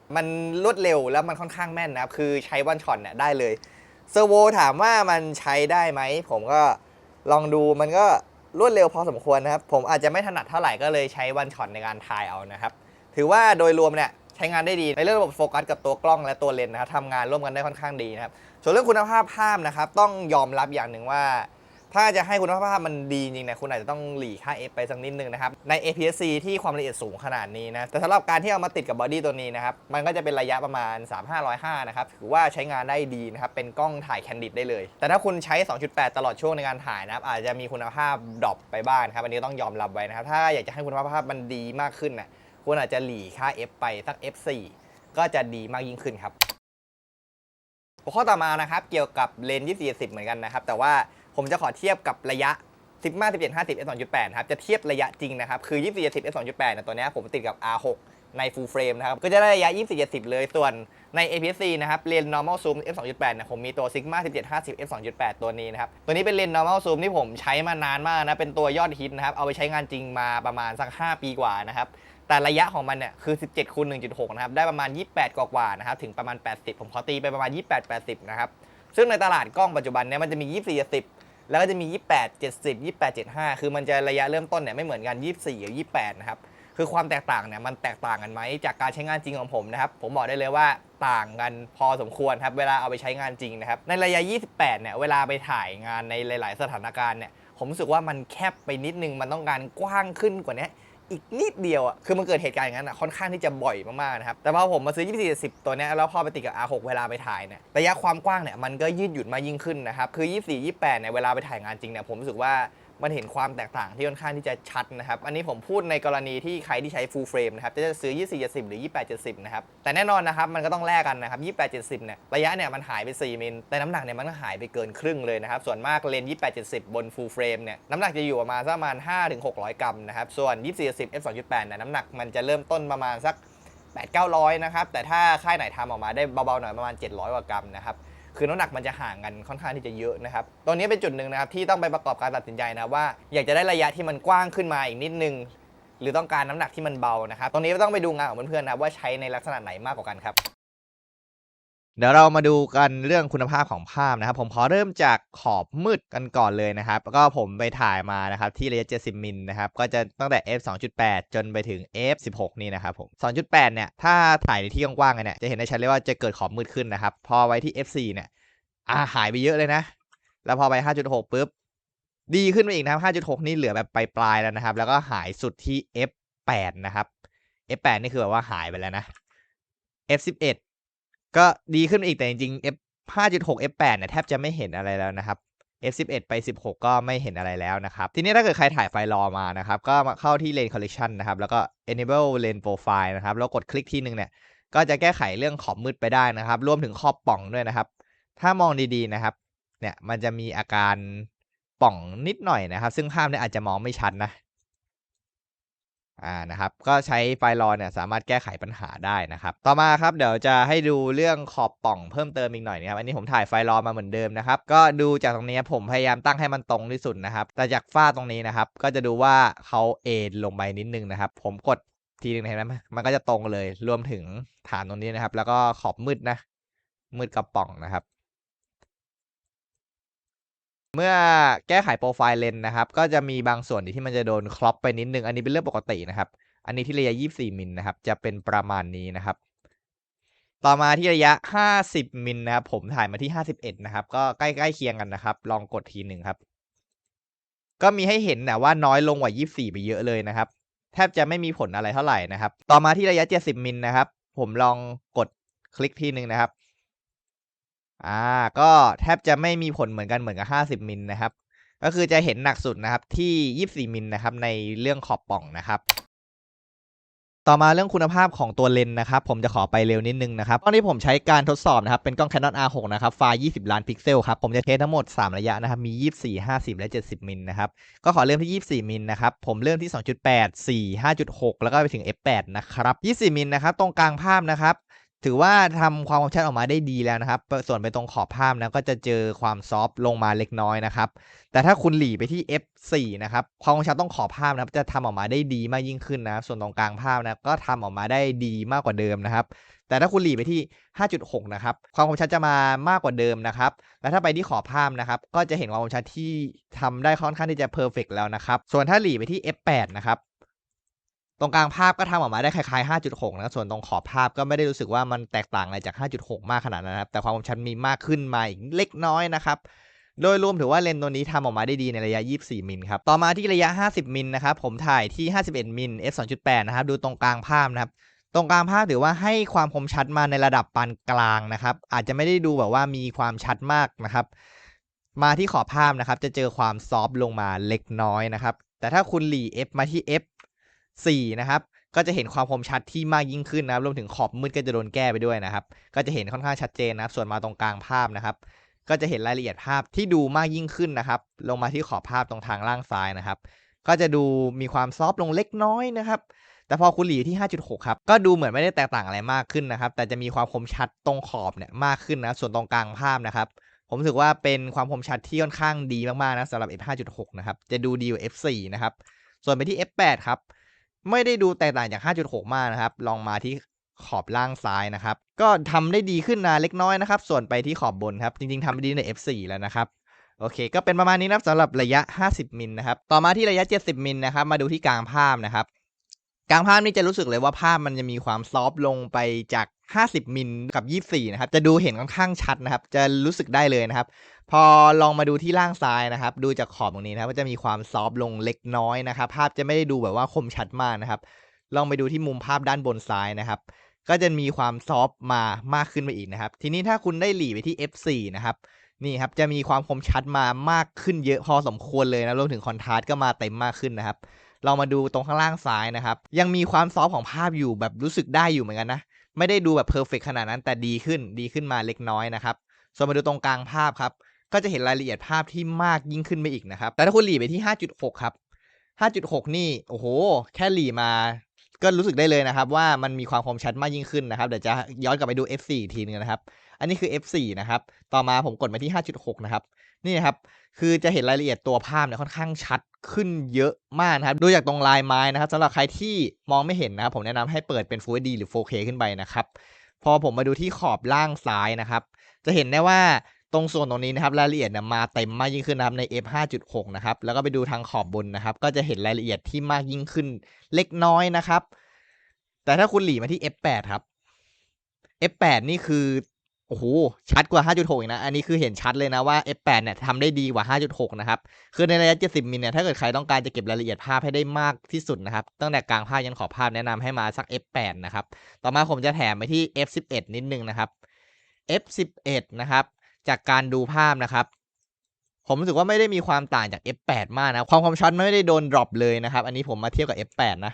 A: มันรวดเร็วแล้วมันค่อนข้างแม่นนะครับคือใช้วันช็อตเนี่ยได้เลยเซอร์โวถามว่ามันใช้ได้ไหมผมก็ลองดูมันก็รวดเร็วพอสมควรนะครับผมอาจจะไม่ถนัดเท่าไหร่ก็เลยใช้วันช็อตในการถ่ายเอานะครับถือว่าโดยรวมเนี่ยใช้งานได้ดีในเรื่องระบบโฟกัสกับตัวกล้องและตัวเลนส์นะครับทำงานร่วมกันได้ค่อนข้างดีนะครับส่วนเรื่องคุณภาพภาพนะครับต้องยอมรับอย่างหนึ่งว่าถ้าจะให้คุณภาพภาพมันดีจริงๆนะคุณอาจจะต้องหลีค่า f ไปสักนิดนึงนะครับใน APS-C ที่ความละเอียดสูงขนาดนี้นะแต่สำหรับการที่เอามาติดกับบอดี้ตัวนี้นะครับมันก็จะเป็นระยะประมาณ 35-105 นะครับถือว่าใช้งานได้ดีนะครับเป็นกล้องถ่ายแคนดิดได้เลยแต่ถ้าคุณใช้ 2.8 ตลอดช่วงในการถ่ายนะครับอาจจะมีคุณภาพดรอปไปบ้างครับอันนี้ต้องยอมรับไว้นะครับถ้าอยากจะให้คุณภาพภาพมันดีมากขึ้นนะคุณอาจจะหลีค่า f ไปสัก f4 ก็จะดีมากยิ่งขึ้นครับหัวข้อต่อมานะครับเกี่ยวกับเลนส์ 24-10 เหมือนกันนะครับแต่ว่าผมจะขอเทียบกับระยะ 10-17-50 f2.8 นะครับจะเทียบระยะจริงนะครับคือ 24-10 f2.8 เนี่ยตัวนี้ผมติดกับ R6 ใน full frame นะครับก็จะได้ระยะ 24-70 เลยส่วนใน APS-C นะครับเลนส์ normal zoom f2.8 เนี่ยผมมีตัว 10-17-50 f2.8 ตัวนี้นะครับตัวนี้เป็นเลนส์ normal zoom ที่ผมใช้มานานมากนะเป็นตัวยอดฮิตนะครับเอาไปใช้งานจริงมาประมาณสัก5 ปีกว่านะครับแต่ระยะของมันเนี่ยคือ 17x1.6 นะครับได้ประมาณ 28 กว่าๆนะครับถึงประมาณ 80ผมขอตีไปประมาณ 28-80 นะครับซึ่งในตลาดกล้องปัจจุบันเนี่ยมันจะมี 24-10แล้วก็จะมี 28-70 28-75 คือมันจะระยะเริ่มต้นเนี่ยไม่เหมือนกัน 24 กับ 28 นะครับคือความแตกต่างเนี่ยมันแตกต่างกันไหมจากการใช้งานจริงของผมนะครับผมบอกได้เลยว่าต่างกันพอสมควรครับเวลาเอาไปใช้งานจริงนะครับในระยะ 28 เนี่ยเวลาไปถ่ายงานในหลายๆสถานการณ์เนี่ยผมรู้สึกว่ามันแคบไปนิดนึงมันต้องการกว้างขึ้นกว่านี้ อีกนิดเดียวอ่ะคือมันเกิดเหตุการณ์อย่างนั้นอ่ะค่อนข้างที่จะบ่อยมากๆนะครับแต่พอผมมาซื้อ24-70ตัวเนี้ยแล้วพอไปติดกับ R6 เวลาไปถ่ายเนี่ยระยะความกว้างเนี่ยมันก็ยืดหยุ่นมายิ่งขึ้นนะครับคือ24-28เนี่ยเวลาไปถ่ายงานจริงเนี่ยผมรู้สึกว่ามันเห็นความแตกต่างที่ค่อนข้างที่จะชัดนะครับอันนี้ผมพูดในกรณีที่ใครที่ใช้ full frame นะครับจะซื้อ24-70หรือ28-70นะครับแต่แน่นอนนะครับมันก็ต้องแลกกันนะครับ28-70เนี่ยระยะเนี่ยมันหายไป4มิลแต่น้ำหนักเนี่ยมันก็หายไปเกินครึ่งเลยนะครับส่วนมากเลนส์28-70บน full frame เนี่ยน้ำหนักจะอยู่ประมาณ5-600 กรัมนะครับส่วน24-70 f2.8 เนี่ยน้ำหนักมันจะเริ่มต้นประมาณสัก800-900นะครับแต่ถ้าค่ายไหนทำออกมาได้เบาๆหน่อยประมาณ700 กว่ากรัมนะครับคือน้ำหนักมันจะห่างกันค่อนข้างที่จะเยอะนะครับตรงนี้เป็นจุดหนึ่งนะครับที่ต้องไปประกอบการตัดสินใจนะว่าอยากจะได้ระยะที่มันกว้างขึ้นมาอีกนิดนึงหรือต้องการน้ำหนักที่มันเบานะครับตรงนี้ต้องไปดูงานของเพื่อนๆนะว่าใช้ในลักษณะไหนมากกว่ากันครับเดี๋ยวเรามาดูกันเรื่องคุณภาพของภาพนะครับผมขอเริ่มจากขอบมืดกันก่อนเลยนะครับแล้วก็ผมไปถ่ายมานะครับที่ระยะ70มิลนะครับก็จะตั้งแต่ f 2.8 จนไปถึง f 16นี่นะครับผม 2.8 เนี่ยถ้าถ่ายในที่กว้างๆเนี่ยจะเห็นได้ชัดเลยว่าจะเกิดขอบมืดขึ้นนะครับพอไว้ที่ f 4เนี่ยหายไปเยอะเลยนะแล้วพอไป 5.6 ปุ๊บดีขึ้นไปอีกนะ5.6 นี่เหลือแบบปลายๆแล้วนะครับแล้วก็หายสุดที่ f 8นะครับ f 8นี่คือแบบว่าหายไปแล้วนะ f 11ก็ดีขึ้นอีกแต่จริงๆ f 5.6 f 8เนี่ยแทบจะไม่เห็นอะไรแล้วนะครับ f 11ไป16ก็ไม่เห็นอะไรแล้วนะครับทีนี้ถ้าเกิดใครถ่ายไฟล์รอมานะครับก็มาเข้าที่ Lane Correction นะครับแล้วก็ Enable Lane Profile นะครับแล้วกดคลิกทีนึงเนี่ยก็จะแก้ไขเรื่องขอบมืดไปได้นะครับรวมถึงขอบป่องด้วยนะครับถ้ามองดีๆนะครับเนี่ยมันจะมีอาการป่องนิดหน่อยนะครับซึ่งภาพเนี่ยอาจจะมองไม่ชัดนะนะครับก็ใช้ไฟล์รอเนี่ยสามารถแก้ไขปัญหาได้นะครับต่อมาครับเดี๋ยวจะให้ดูเรื่องขอบป่องเพิ่มเติมอีกหน่อยนะครับอันนี้ผมถ่ายไฟล์รอมาเหมือนเดิมนะครับก็ดูจากตรงนี้ผมพยายามตั้งให้มันตรงที่สุดนะครับแต่จากฝ้าตรงนี้นะครับก็จะดูว่าเขาเอนลงไปนิดนึงนะครับผมกดทีนึงเห็นไหมมันก็จะตรงเลยรวมถึงฐานตรงนี้นะครับแล้วก็ขอบมืดนะมืดกับป่องนะครับเมื่อแก้ไขโปรไฟล์เลนส์นะครับก็จะมีบางส่วนที่มันจะโดนครอปไปนิดนึงอันนี้เป็นเรื่องปกตินะครับอันนี้ที่ระยะ24มิลนะครับจะเป็นประมาณนี้นะครับต่อมาที่ระยะ50มิลนะครับผมถ่ายมาที่51นะครับก็ใกล้ๆเคียงกันนะครับลองกดทีหนึ่งครับก็มีให้เห็นนะว่าน้อยลงกว่า24ไปเยอะเลยนะครับแทบจะไม่มีผลอะไรเท่าไหร่นะครับต่อมาที่ระยะ70มิลนะครับผมลองกดคลิกทีหนึ่งนะครับก็แทบจะไม่มีผลเหมือนกับ50มิลนะครับก็คือจะเห็นหนักสุดนะครับที่24มิลนะครับในเรื่องขอบป่องนะครับต่อมาเรื่องคุณภาพของตัวเลนส์นะครับผมจะขอไปเร็วนิดนึงนะครับตอนนี้ผมใช้การทดสอบนะครับเป็นกล้อง Canon R6 นะครับไฟล์20ล้านพิกเซลครับผมจะเทสทั้งหมด3ระยะนะครับมี24 50และ70มิลนะครับก็ขอเริ่มที่24มิลนะครับผมเริ่มที่ 2.8 4 5.6 แล้วก็ไปถึง f8 นะครับ24มิลนะครับตรงกลางภาพนะครับถือว่าทำความคมชัดออกมาได้ดีแล้วนะครับส่วนไปตรงขอบภาพนะก็จะเจอความซอฟต์ลงมาเล็กน้อยนะครับแต่ถ้าคุณหลีไปที่ f4 นะครับความคมชัดต้องขอบภาพนะครับจะทำออกมาได้ดีมากยิ่งขึ้นนะส่วนตรงกลางภาพนะก็ทำออกมาได้ดีมากกว่าเดิมนะครับแต่ถ้าคุณหลีไปที่ 5.6 นะครับความคมชัดจะมามากกว่าเดิมนะครับและถ้าไปที่ขอบภาพนะครับก็จะเห็นความคมชัดที่ทำได้ค่อนข้างที่จะเพอร์เฟกต์แล้วนะครับส่วนถ้าหลีไปที่ f8 นะครับตรงกลางภาพก็ทำออกมาได้คล้ายๆ 5.6 นะส่วนตรงขอบภาพก็ไม่ได้รู้สึกว่ามันแตกต่างอะไรจาก 5.6 มากขนาดนั้นนะครับแต่ความคมชัดมีมากขึ้นมาอีกเล็กน้อยนะครับโดยรวมถือว่าเลนส์ตัวนี้ทำออกมาได้ดีในระยะ24มิลครับต่อมาที่ระยะ50มิลนะครับผมถ่ายที่51มิล f 2.8 นะครับดูตรงกลางภาพนะครับตรงกลางภาพถือว่าให้ความคมชัดมาในระดับปานกลางนะครับอาจจะไม่ได้ดูแบบว่ามีความชัดมากนะครับมาที่ขอบภาพนะครับจะเจอความซอฟต์ลงมาเล็กน้อยนะครับแต่ถ้าคุณหลี f มาที่ f4 นะครับก็จะเห็นความคมชัดที่มากยิ่งขึ้นนะครับรวมถึงขอบมืดก็จะโดนแก้ไปด้วยนะครับก็จะเห็นค่อนข้างชัดเจนนะครับส่วนมาตรงกลางภาพนะครับก็จะเห็นรายละเอียดภาพที่ดูมากยิ่งขึ้นนะครับลงมาที่ขอบภาพตรงทางล่างซ้ายนะครับก็จะดูมีความซอฟต์ลงเล็กน้อยนะครับแต่พอคุณหลีที่ 5.6 ครับก็ดูเหมือนไม่ได้แตกต่างอะไรมากขึ้นนะครับแต่จะมีความคมชัดตรงขอบเนี่ยมากขึ้นนะส่วนตรงกลางภาพนะครับผมรู้สึกว่าเป็นความคมชัดที่ค่อนข้างดีมากๆนะสำหรับ f5.6 นะครับจะดูดีกว่า f4 นะครับส่วนไปที่ f8 ครับไม่ได้ดูแตกต่างจาก 5.6 มากนะครับลองมาที่ขอบล่างซ้ายนะครับก็ทำได้ดีขึ้นนะเล็กน้อยนะครับส่วนไปที่ขอบบนครับจริงๆทำได้ดีใน f4 แล้วนะครับโอเคก็เป็นประมาณนี้นะสำหรับระยะ50มิลนะครับต่อมาที่ระยะ70มิลนะครับมาดูที่กลางภาพนะครับ กลางภาพนี่จะรู้สึกเลยว่าภาพมันจะมีความซอฟต์ลงไปจาก50มิลกับ24นะครับจะดูเห็นค่อนข้างชัดนะครับจะรู้สึกได้เลยนะครับพอลองมาดูที่ล่างซ้ายนะครับดูจากขอบตรงนี้นะครับก็จะมีความซอฟต์ลงเล็กน้อยนะครับภาพจะไม่ได้ดูแบบว่าคมชัดมากนะครับลองไปดูที่มุมภาพด้านบนซ้ายนะครับก็จะมีความซอฟต์มามากขึ้นไปอีกนะครับทีนี้ถ้าคุณได้หลีไปที่ F4 นะครับนี่ครับจะมีความคมชัดมามากขึ้นเยอะพอสมควรเลยนะรวมถึงคอนทราสต์ก็มาเต็มมากขึ้นนะครับเรามาดูตรงข้างล่างซ้ายนะครับยังมีความซอฟต์ของภาพอยู่แบบรู้สึกได้อยู่เหมือนกันนะไม่ได้ดูแบบเพอร์เฟกต์ขนาดนั้นแต่ดีขึ้นมาเล็กน้อยนะครับส่วนมาดูตรงกลางภาพครับก็จะเห็นรายละเอียดภาพที่มากยิ่งขึ้นไปอีกนะครับแต่ถ้าคุณหลีไปที่ 5.6 ครับ 5.6 นี่โอ้โหแค่หลีมาก็รู้สึกได้เลยนะครับว่ามันมีความคมชัดมากยิ่งขึ้นนะครับเดี๋ยวจะย้อนกลับไปดู F4 ทีนึงนะครับอันนี้คือ F4 นะครับต่อมาผมกดมาที่ 5.6 นะครับนี่ครับคือจะเห็นรายละเอียดตัวภาพเนี่ยค่อนข้างชัดขึ้นเยอะมากนะครับดูจากตรงลายไม้นะครับสำหรับใครที่มองไม่เห็นนะครับผมแนะนำให้เปิดเป็น Full HD หรือ 4K ขึ้นไปนะครับพอผมมาดูที่ขอบล่างซ้ายนะครับจะเห็นได้ว่าตรงส่วนตรงนี้นะครับรายละเอียดเนี่ยมาเต็มมากยิ่งขึ้นนะครับใน F5.6 นะครับแล้วก็ไปดูทางขอบบนนะครับก็จะเห็นรายละเอียดที่มากยิ่งขึ้นเล็กน้อยนะครับแต่ถ้าคุณหลีมาที่ F8 ครับ F8 นี่คือโอ้โหชัดกว่า 5.6 อีกนะอันนี้คือเห็นชัดเลยนะว่า F8 เนี่ยทำได้ดีกว่า 5.6 นะครับคือในระยะ70มิลเนี่ยถ้าเกิดใครต้องการจะเก็บรายละเอียดภาพให้ได้มากที่สุดนะครับตั้งแต่กลางภาพยันขอบภาพแนะนำให้มาสัก F8 นะครับต่อมาผมจะแถมไปที่ F11 นิดนึงนะครับ F11 นะครับจากการดูภาพนะครับผมรู้สึกว่าไม่ได้มีความต่างจาก F8 มากนะความคมชัดไม่ได้โดนดรอปเลยนะครับอันนี้ผมมาเทียบกับ F8 นะ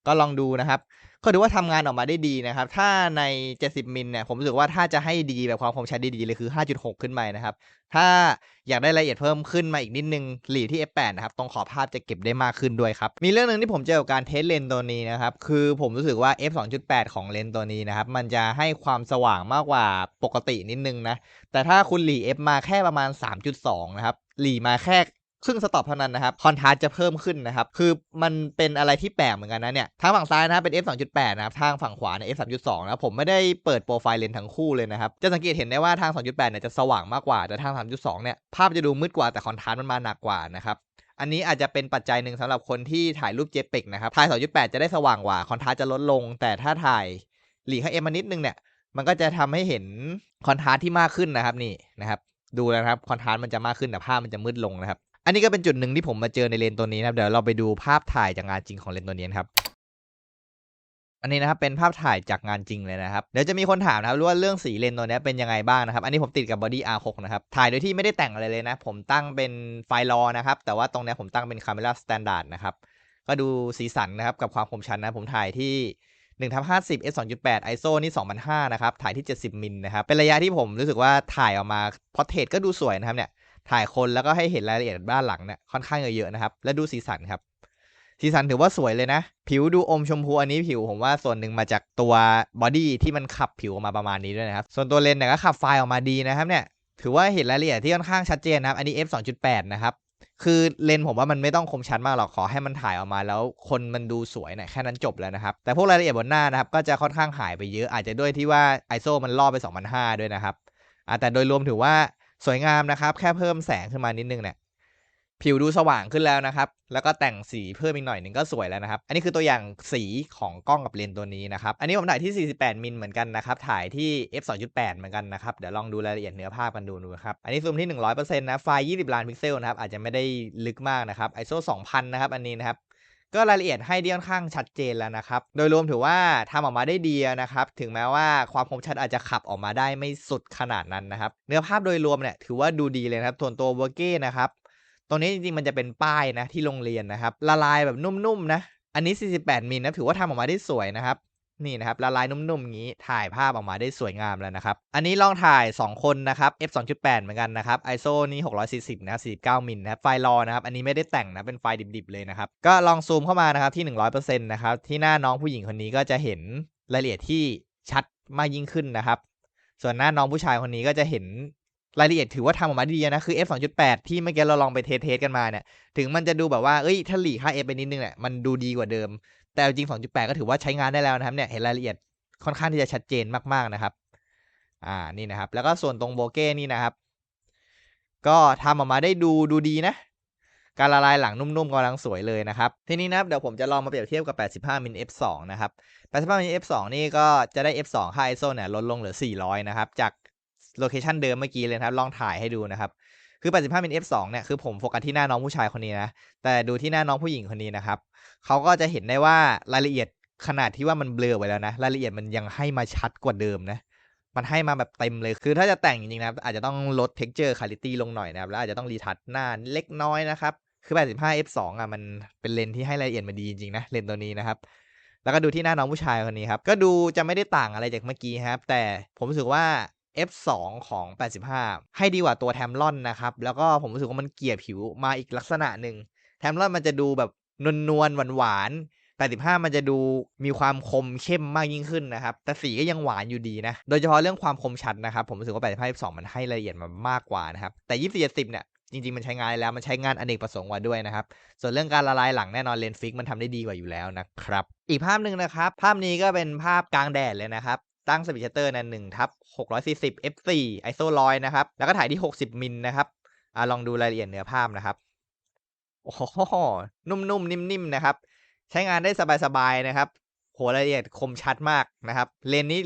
A: ก็ลองดูนะครับก็ถือว่าทำงานออกมาได้ดีนะครับถ้าใน70มิลเนี่ยผมรู้สึกว่าถ้าจะให้ดีแบบความคมชัดดีๆเลยคือ 5.6 ขึ้นไปนะครับถ้าอยากได้รายละเอียดเพิ่มขึ้นมาอีกนิดนึงหลีที่ F8 นะครับตรงขอบภาพจะเก็บได้มากขึ้นด้วยครับมีเรื่องนึงที่ผมเจอกับการเทสเลนส์ตัวนี้นะครับคือผมรู้สึกว่า f2.8 ของเลนส์ตัวนี้นะครับมันจะให้ความสว่างมากกว่าปกตินิดนึงนะแต่ถ้าคุณหลี F มาแค่ประมาณ 3.2 นะครับหลีมาแค่ครึ่งสต็อปเท่านั้นนะครับคอนทราสต์จะเพิ่มขึ้นนะครับคือมันเป็นอะไรที่แปลกเหมือนกันนะเนี่ยทางฝั่งซ้ายนะครับเป็น f2.8 นะครับทางฝั่งขวาเนี่ย f3.2 นะผมไม่ได้เปิดโปรไฟล์เลนส์ทั้งคู่เลยนะครับจะสังเกตเห็นได้ว่าทาง 2.8 เนี่ยจะสว่างมากกว่าแต่ทาง 3.2 เนี่ยภาพจะดูมืดกว่าแต่คอนทราสต์มันมาหนักกว่านะครับอันนี้อาจจะเป็นปัจจัยหนึ่งสำหรับคนที่ถ่ายรูป JPEG นะครับถ่าย 2.8 จะได้สว่างกว่าคอนทราสต์จะลดลงแต่ถ้าถ่ายหลีกให้ f มานิดนึงเนี่ยมันก็จะทำให้เห็นคอนทราสต์ที่มากขึ้นนะครับนี่นะครับดูแล้วครับคอนทราสต์มันจะมากขึ้นแต่ภาพมันจะมืดลงนะครับอันนี้ก็เป็นจุดหนึ่งที่ผมมาเจอในเลนส์ตัวนี้นะครับเดี๋ยวเราไปดูภาพถ่ายจากงานจริงของเลนส์ตัวนี้ครับอันนี้นะครับเป็นภาพถ่ายจากงานจริงเลยนะครับเดี๋ยวจะมีคนถามนะครับว่าเรื่องสีเลนส์ตัวนี้เป็นยังไงบ้างนะครับอันนี้ผมติดกับ Body R6 นะครับถ่ายโดยที่ไม่ได้แต่งอะไรเลยนะผมตั้งเป็นไฟล์รอนะครับแต่ว่าตรงนี้ผมตั้งเป็น Camera Standard นะครับก็ดูสีสันนะครับกับความคมชัดนะผมถ่ายที่1:50 f2.8 ISO นี่ 2005 นะครับถ่ายที่70มิลนะครับเป็นระยะที่ผมรู้สึกว่าถ่ายออกมาพอร์เทรตก็ดูสวยนะครับเนี่ยถ่ายคนแล้วก็ให้เห็นรายละเอียดด้านหลังเนี่ยค่อนข้างเยอะๆนะครับและดูสีสันครับสีสันถือว่าสวยเลยนะผิวดูอมชมพูอันนี้ผิวผมว่าส่วนหนึ่งมาจากตัวบอดี้ที่มันขับผิวออกมาประมาณนี้ด้วยนะครับส่วนตัวเลนส์เนี่ยก็ขับไฟล์ออกมาดีนะครับเนี่ยถือว่าเห็นรายละเอียดที่ค่อนข้างชัดเจนนะครับอันนี้ f2.8 นะครับคือเลนส์ผมว่ามันไม่ต้องคมชัดมากหรอกขอให้มันถ่ายออกมาแล้วคนมันดูสวยเนี่ยแค่นั้นจบแล้วนะครับแต่พวกรายละเอียดบนหน้านะครับก็จะค่อนข้างหายไปเยอะอาจจะด้วยที่ว่า ISO มันล่อไป 2005 ด้วยนะครับแต่โดยรวมถือว่าสวยงามนะครับแค่เพิ่มแสงขึ้นมานิดนึงเนี่ยผิวดูสว่างขึ้นแล้วนะครับแล้วก็แต่งสีเพิ่มอีกหน่อยหนึ่งก็สวยแล้วนะครับอันนี้คือตัวอย่างสีของกล้องกับเลนส์ตัวนี้นะครับอันนี้ผมถ่ายที่48มิลเหมือนกันนะครับถ่ายที่ f2.8 เหมือนกันนะครับเดี๋ยวลองดูรายละเอียดเนื้อภาพกันดูครับอันนี้ซูมที่ 100% นะไฟล์20ล้านพิกเซลนะครับอาจจะไม่ได้ลึกมากนะครับ ISO 2000นะครับอันนี้นะครับก็รายละเอียดให้ค่อนข้างชัดเจนแล้วนะครับโดยรวมถือว่าทำออกมาได้ดีนะครับถึงแม้ว่าความคมชัดอาจจะขับออกมาได้ไม่สุดขนาดนั้นนะครับเนื้อภาพโดยรวมเนี่ยถือว่าดูดีเลยนะครับส่วนตัวเวอร์เก้นะครับตรงนี้จริงๆมันจะเป็นป้ายนะที่โรงเรียนนะครับละลายแบบนุ่มๆนะอันนี้48มิลนะถือว่าทำออกมาได้สวยนะครับนี่นะครับละลายนุ่มๆอย่างนี้ถ่ายภาพออกมาได้สวยงามแล้วนะครับอันนี้ลองถ่าย2คนนะครับ f2.8 เหมือนกันนะครับ ISO นี่640นะครับ49มิลนะครับไฟล์รอนะครับอันนี้ไม่ได้แต่งนะเป็นไฟล์ดิบๆเลยนะครับก็ลองซูมเข้ามานะครับที่ 100% นะครับที่หน้าน้องผู้หญิงคนนี้ก็จะเห็นรายละเอียดที่ชัดมากยิ่งขึ้นนะครับส่วนหน้าน้องผู้ชายคนนี้ก็จะเห็นรายละเอียดถือว่าทำออกมาดีนะคือ f2.8 ที่เมื่อกี้เราลองไปเทสกันมาเนี่ยถึงมันจะดูแบบว่าถ้าหลีค่า f ไปนิดนึงเนี่ยมันดูดีกว่าเดิมแต่จริง 2.8 ก็ถือว่าใช้งานได้แล้วนะครับเนี่ยเห็นรายละเอียดค่อนข้างที่จะชัดเจนมากๆนะครับนี่นะครับแล้วก็ส่วนตรงโบเก้นี่นะครับก็ทำออกมาได้ดูดีนะ การละลายหลังนุ่มๆกำลังสวยเลยนะครับทีนี้นะเดี๋ยวผมจะลองมาเปรียบเทียบกับ85มิล f2 นะครับ85มิล f2 นี่ก็จะได้ f2 ค่า ISO เนี่ยลดลงเหลือ400นะครับจากโลเคชันเดิมเมื่อกี้เลยครับลองถ่ายให้ดูนะครับคือ85มิล f2 เนี่ยคือผมโฟกัสที่หน้าน้องผู้ชายคนนี้นะแต่ดูที่หน้าน้องผู้หญิงคนนี้นะครับเขาก็จะเห็นได้ว่ารายละเอียดขนาดที่ว่ามันเบลอไว้แล้วนะรายละเอียดมันยังให้มาชัดกว่าเดิมนะมันให้มาแบบเต็มเลยคือถ้าจะแต่งจริงๆนะอาจจะต้องลด texture quality ลงหน่อยนะครับแล้วอาจจะต้องรีทัชหน้าเล็กน้อยนะครับคือ85 f2 อ่ะมันเป็นเลนส์ที่ให้รายละเอียดมันดีจริงๆนะเลนส์ตัวนี้นะครับแล้วก็ดูที่หน้าน้องผู้ชายคนนี้ครับก็ดูจะไม่ได้ต่างอะไรจากเมื่อกี้ครับแต่ผมรู้สึกว่า f2 ของ85ให้ดีกว่าตัวแทมลอนนะครับแล้วก็ผมรู้สึกว่ามันเกลี่ยผิวมาอีกลักษณะหนึ่งแทมลอนมันจะดูแบบนวลๆหวานๆ85มันจะดูมีความคมเข้มมากยิ่งขึ้นนะครับแต่สีก็ยังหวานอยู่ดีนะโดยเฉพาะเรื่องความคมชัดนะครับผมรู้สึกว่า85 f2 มันให้รายละเอียดมากกว่านะครับแต่24 70เนี่ยจริงๆมันใช้งานแล้วมันใช้งานอเนกประสงค์กว่าด้วยนะครับส่วนเรื่องการละลายหลังแน่นอนเลนส์ฟิกมันทำได้ดีกว่าอยู่แล้วนะครับอีกภาพหนึ่งนะครับภาพนี้ก็เป็นภาพกลางแดดเลยนะครับตั้งสปีดชัตเตอร์นั้น1/640 f4 ISO 100นะครับแล้วก็ถ่ายที่60มิลนะครับลองดูรายละเอียดเนื้อภาพนะครับโอ้โหนุ่มๆนิ่มๆนะครับใช้งานได้สบายๆนะครับโหรายละเอียดคมชัดมากนะครับเลนส์นี้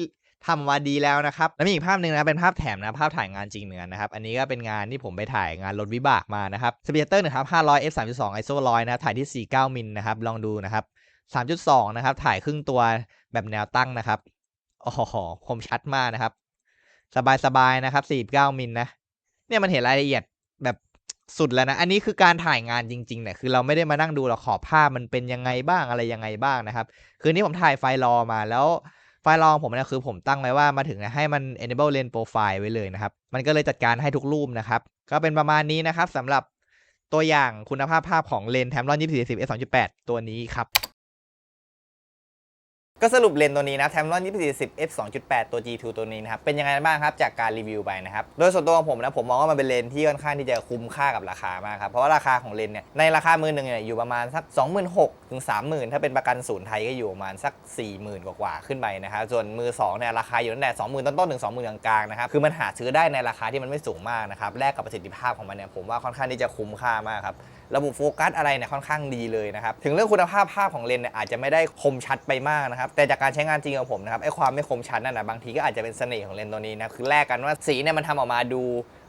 A: ทำมาดีแล้วนะครับแล้วมีอีกภาพหนึ่งนะเป็นภาพแถมนะภาพถ่ายงานจริงเหมือนกันนะครับอันนี้ก็เป็นงานที่ผมไปถ่ายงานรถวิบากมานะครับสปีดชัตเตอร์500 f 3.2 ISO 100นะครับถ่ายที่49มิลนะครับลองดูนะครับ3.2นะครับถ่ายครึ่งตัวแบบแนวตั้งนะครับโอ้โหคมชัดมากนะครับสบายๆนะครับ49มิลนะเนี่ยมันเห็นรายละเอียดแบบสุดแล้วนะอันนี้คือการถ่ายงานจริงๆเนี่ยคือเราไม่ได้มานั่งดูหรอกขอบภาพมันเป็นยังไงบ้างอะไรยังไงบ้างนะครับคืนนี้ผมถ่ายไฟล์รอมาแล้วไฟล์รอของผมเนี่ยคือผมตั้งไว้ว่ามาถึงให้มัน enable lens profile ไว้เลยนะครับมันก็เลยจัดการให้ทุกรูปนะครับก็เป็นประมาณนี้นะครับสำหรับตัวอย่างคุณภาพภาพของเลนส์ Tamron 24-10 f2.8 ตัวนี้ครับก็สรุปเลนส์ตัวนี้นะ Tamron 24-10 f 2.8 ตัว G2 ตัวนี้นะครับเป็นยังไงบ้างครับจากการรีวิวไปนะครับโดยส่วนตัวของผมนะผมมองว่ามันเป็นเลนส์ที่ค่อนข้างที่จะคุ้มค่ากับราคามากครับเพราะว่าราคาของเลนส์เนี่ยในราคามือหนึ่งเนี่ยอยู่ประมาณสัก 26,000 ถึง 30,000 ถ้าเป็นประกันศูนย์ไทยก็อยู่ประมาณสัก 40,000 กว่าขึ้นไปนะครับส่วนมือ2เนี่ยราคาอยู่ตั้งแต่ 20,000 ต้นๆถึง 20,000 กลางๆนะครับคือมันหาซื้อได้ในราคาที่มันไม่สูงมากนะครับแลกกับประสิทธิภาพของมันเนี่ยผมว่าค่อนข้างที่จะคุ้มค่ามากครับระบบโฟกัสอะไรเนี่ยค่อนข้างดีเลยนะครับถึงเรื่องคุณภาพภาพของเลนส์เนี่ยอาจจะไม่ได้คมชัดไปมากนะครับแต่จากการใช้งานจริงของผมนะครับไอ้ความไม่คมชัดนั่นนะบางทีก็อาจจะเป็นเสน่ห์ของเลนส์ตัวนี้นะคือแลกกันว่าสีเนี่ยมันทำออกมาดู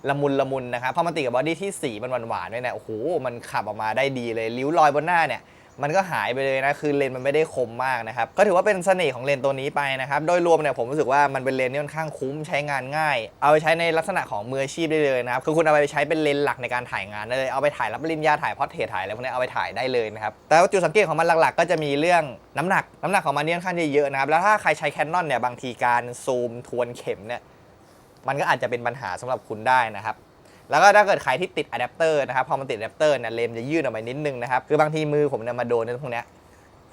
A: ละมุนนะครับพอมันติดกับบอดี้ที่สีมันหวานๆด้วยเนี่ยโอ้โหมันขับออกมาได้ดีเลยริ้วรอยบนหน้าเนี่ยมันก็หายไปเลยนะคือเลนส์มันไม่ได้คมมากนะครับก็ถือว่าเป็นเสน่ห์ของเลนส์ตัวนี้ไปนะครับโดยรวมเนี่ยผมรู้สึกว่ามันเป็นเลนส์ที่ค่อนข้างคุ้มใช้งานง่ายเอาไปใช้ในลักษณะของมืออาชีพได้เลยนะครับคือคุณเอาไปใช้เป็นเลนส์หลักในการถ่ายงานได้เลยเอาไปถ่ายรับปริญญาถ่ายพอร์เทรตถ่ายอะไรพวกนี้เอาไปถ่ายได้เลยนะครับแต่จุดสังเกตของมันหลักๆก็จะมีเรื่องน้ำหนักของมันค่อนข้างเยอะนะครับแล้วถ้าใครใช้ Canon เนี่ยบางทีการซูมทวนเข็มเนี่ยมันก็อาจจะเป็นปัญหาสำหรับคุณได้นะครับแล้วก็ถ้าเกิดใครที่ติดอะแดปเตอร์นะครับพอมันติดอะแดปเตอร์เนี่ยเลนส์จะยื่นออกไปนิดนึงนะครับคือบางทีมือผมเนี่ยมาโดนในพวกนี้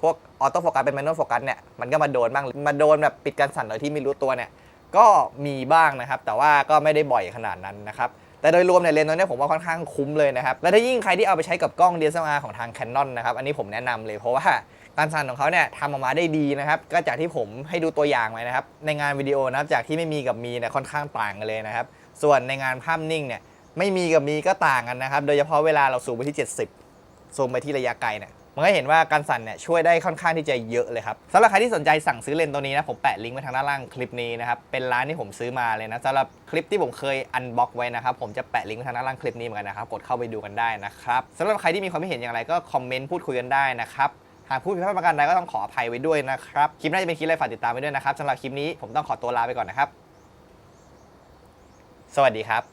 A: พวกออโต้โฟกัสเป็นแมนนวลโฟกัสเนี่ยมันก็มาโดนบ้างมาโดนแบบปิดการสั่นโดยที่ไม่รู้ตัวเนี่ยก็มีบ้างนะครับแต่ว่าก็ไม่ได้บ่อยขนาดนั้นนะครับแต่โดยรวมเนี่ยเลนส์ตัวนี้ผมว่าค่อนข้างคุ้มเลยนะครับและถ้ายิ่งใครที่เอาไปใช้กับกล้อง DSLR ของทาง Canon นะครับอันนี้ผมแนะนำเลยเพราะว่าการสั่นของเขาเนี่ยทำออกมาได้ดีนะครับก็จากที่ผมให้ดูตัวอย่างไว้นะครับในงานวิดีโอนะครับจากที่ไม่มีกับมีเนี่ยค่อนข้างต่างกันเลยนะครับส่วนในงานภาพนิ่งเนี่ยไม่มีกับมีก็ต่างกันนะครับโดยเฉพาะเวลาเราซูมไปที่70ซูมไปที่ระยะไกลเนี่ยมันก็เห็นว่าการสั่นเนี่ยช่วยได้ค่อนข้างที่จะเยอะเลยครับสำหรับใครที่สนใจสั่งซื้อเลนส์ตัวนี้นะผมแปะลิงก์ไว้ทางด้านล่างคลิปนี้นะครับเป็นร้านที่ผมซื้อมาเลยนะสำหรับคลิปที่ผมเคยอันบ็อกไว้นะครับผมจะแปะลิงก์ไว้ทางด้านล่างคลิปนี้เหมือนกันนะครับกดเข้าไปดูกันได้นะครับสำหรับใครที่มีความคิดเห็นอย่างไรก็คอมเมนต์พูดคุยกันได้นะครับหากพูดผิดพลาดประการใดก็ต้องขออภัยไว้ด้วยนะครับคลิปหน้าจะเป็นคลิปอะไรฝากติดตามไว้ด้วยนะครับสำหรับคลิปนี้ผมต้องขอตัวลาไปก่อนนะครับสวัสดีครับ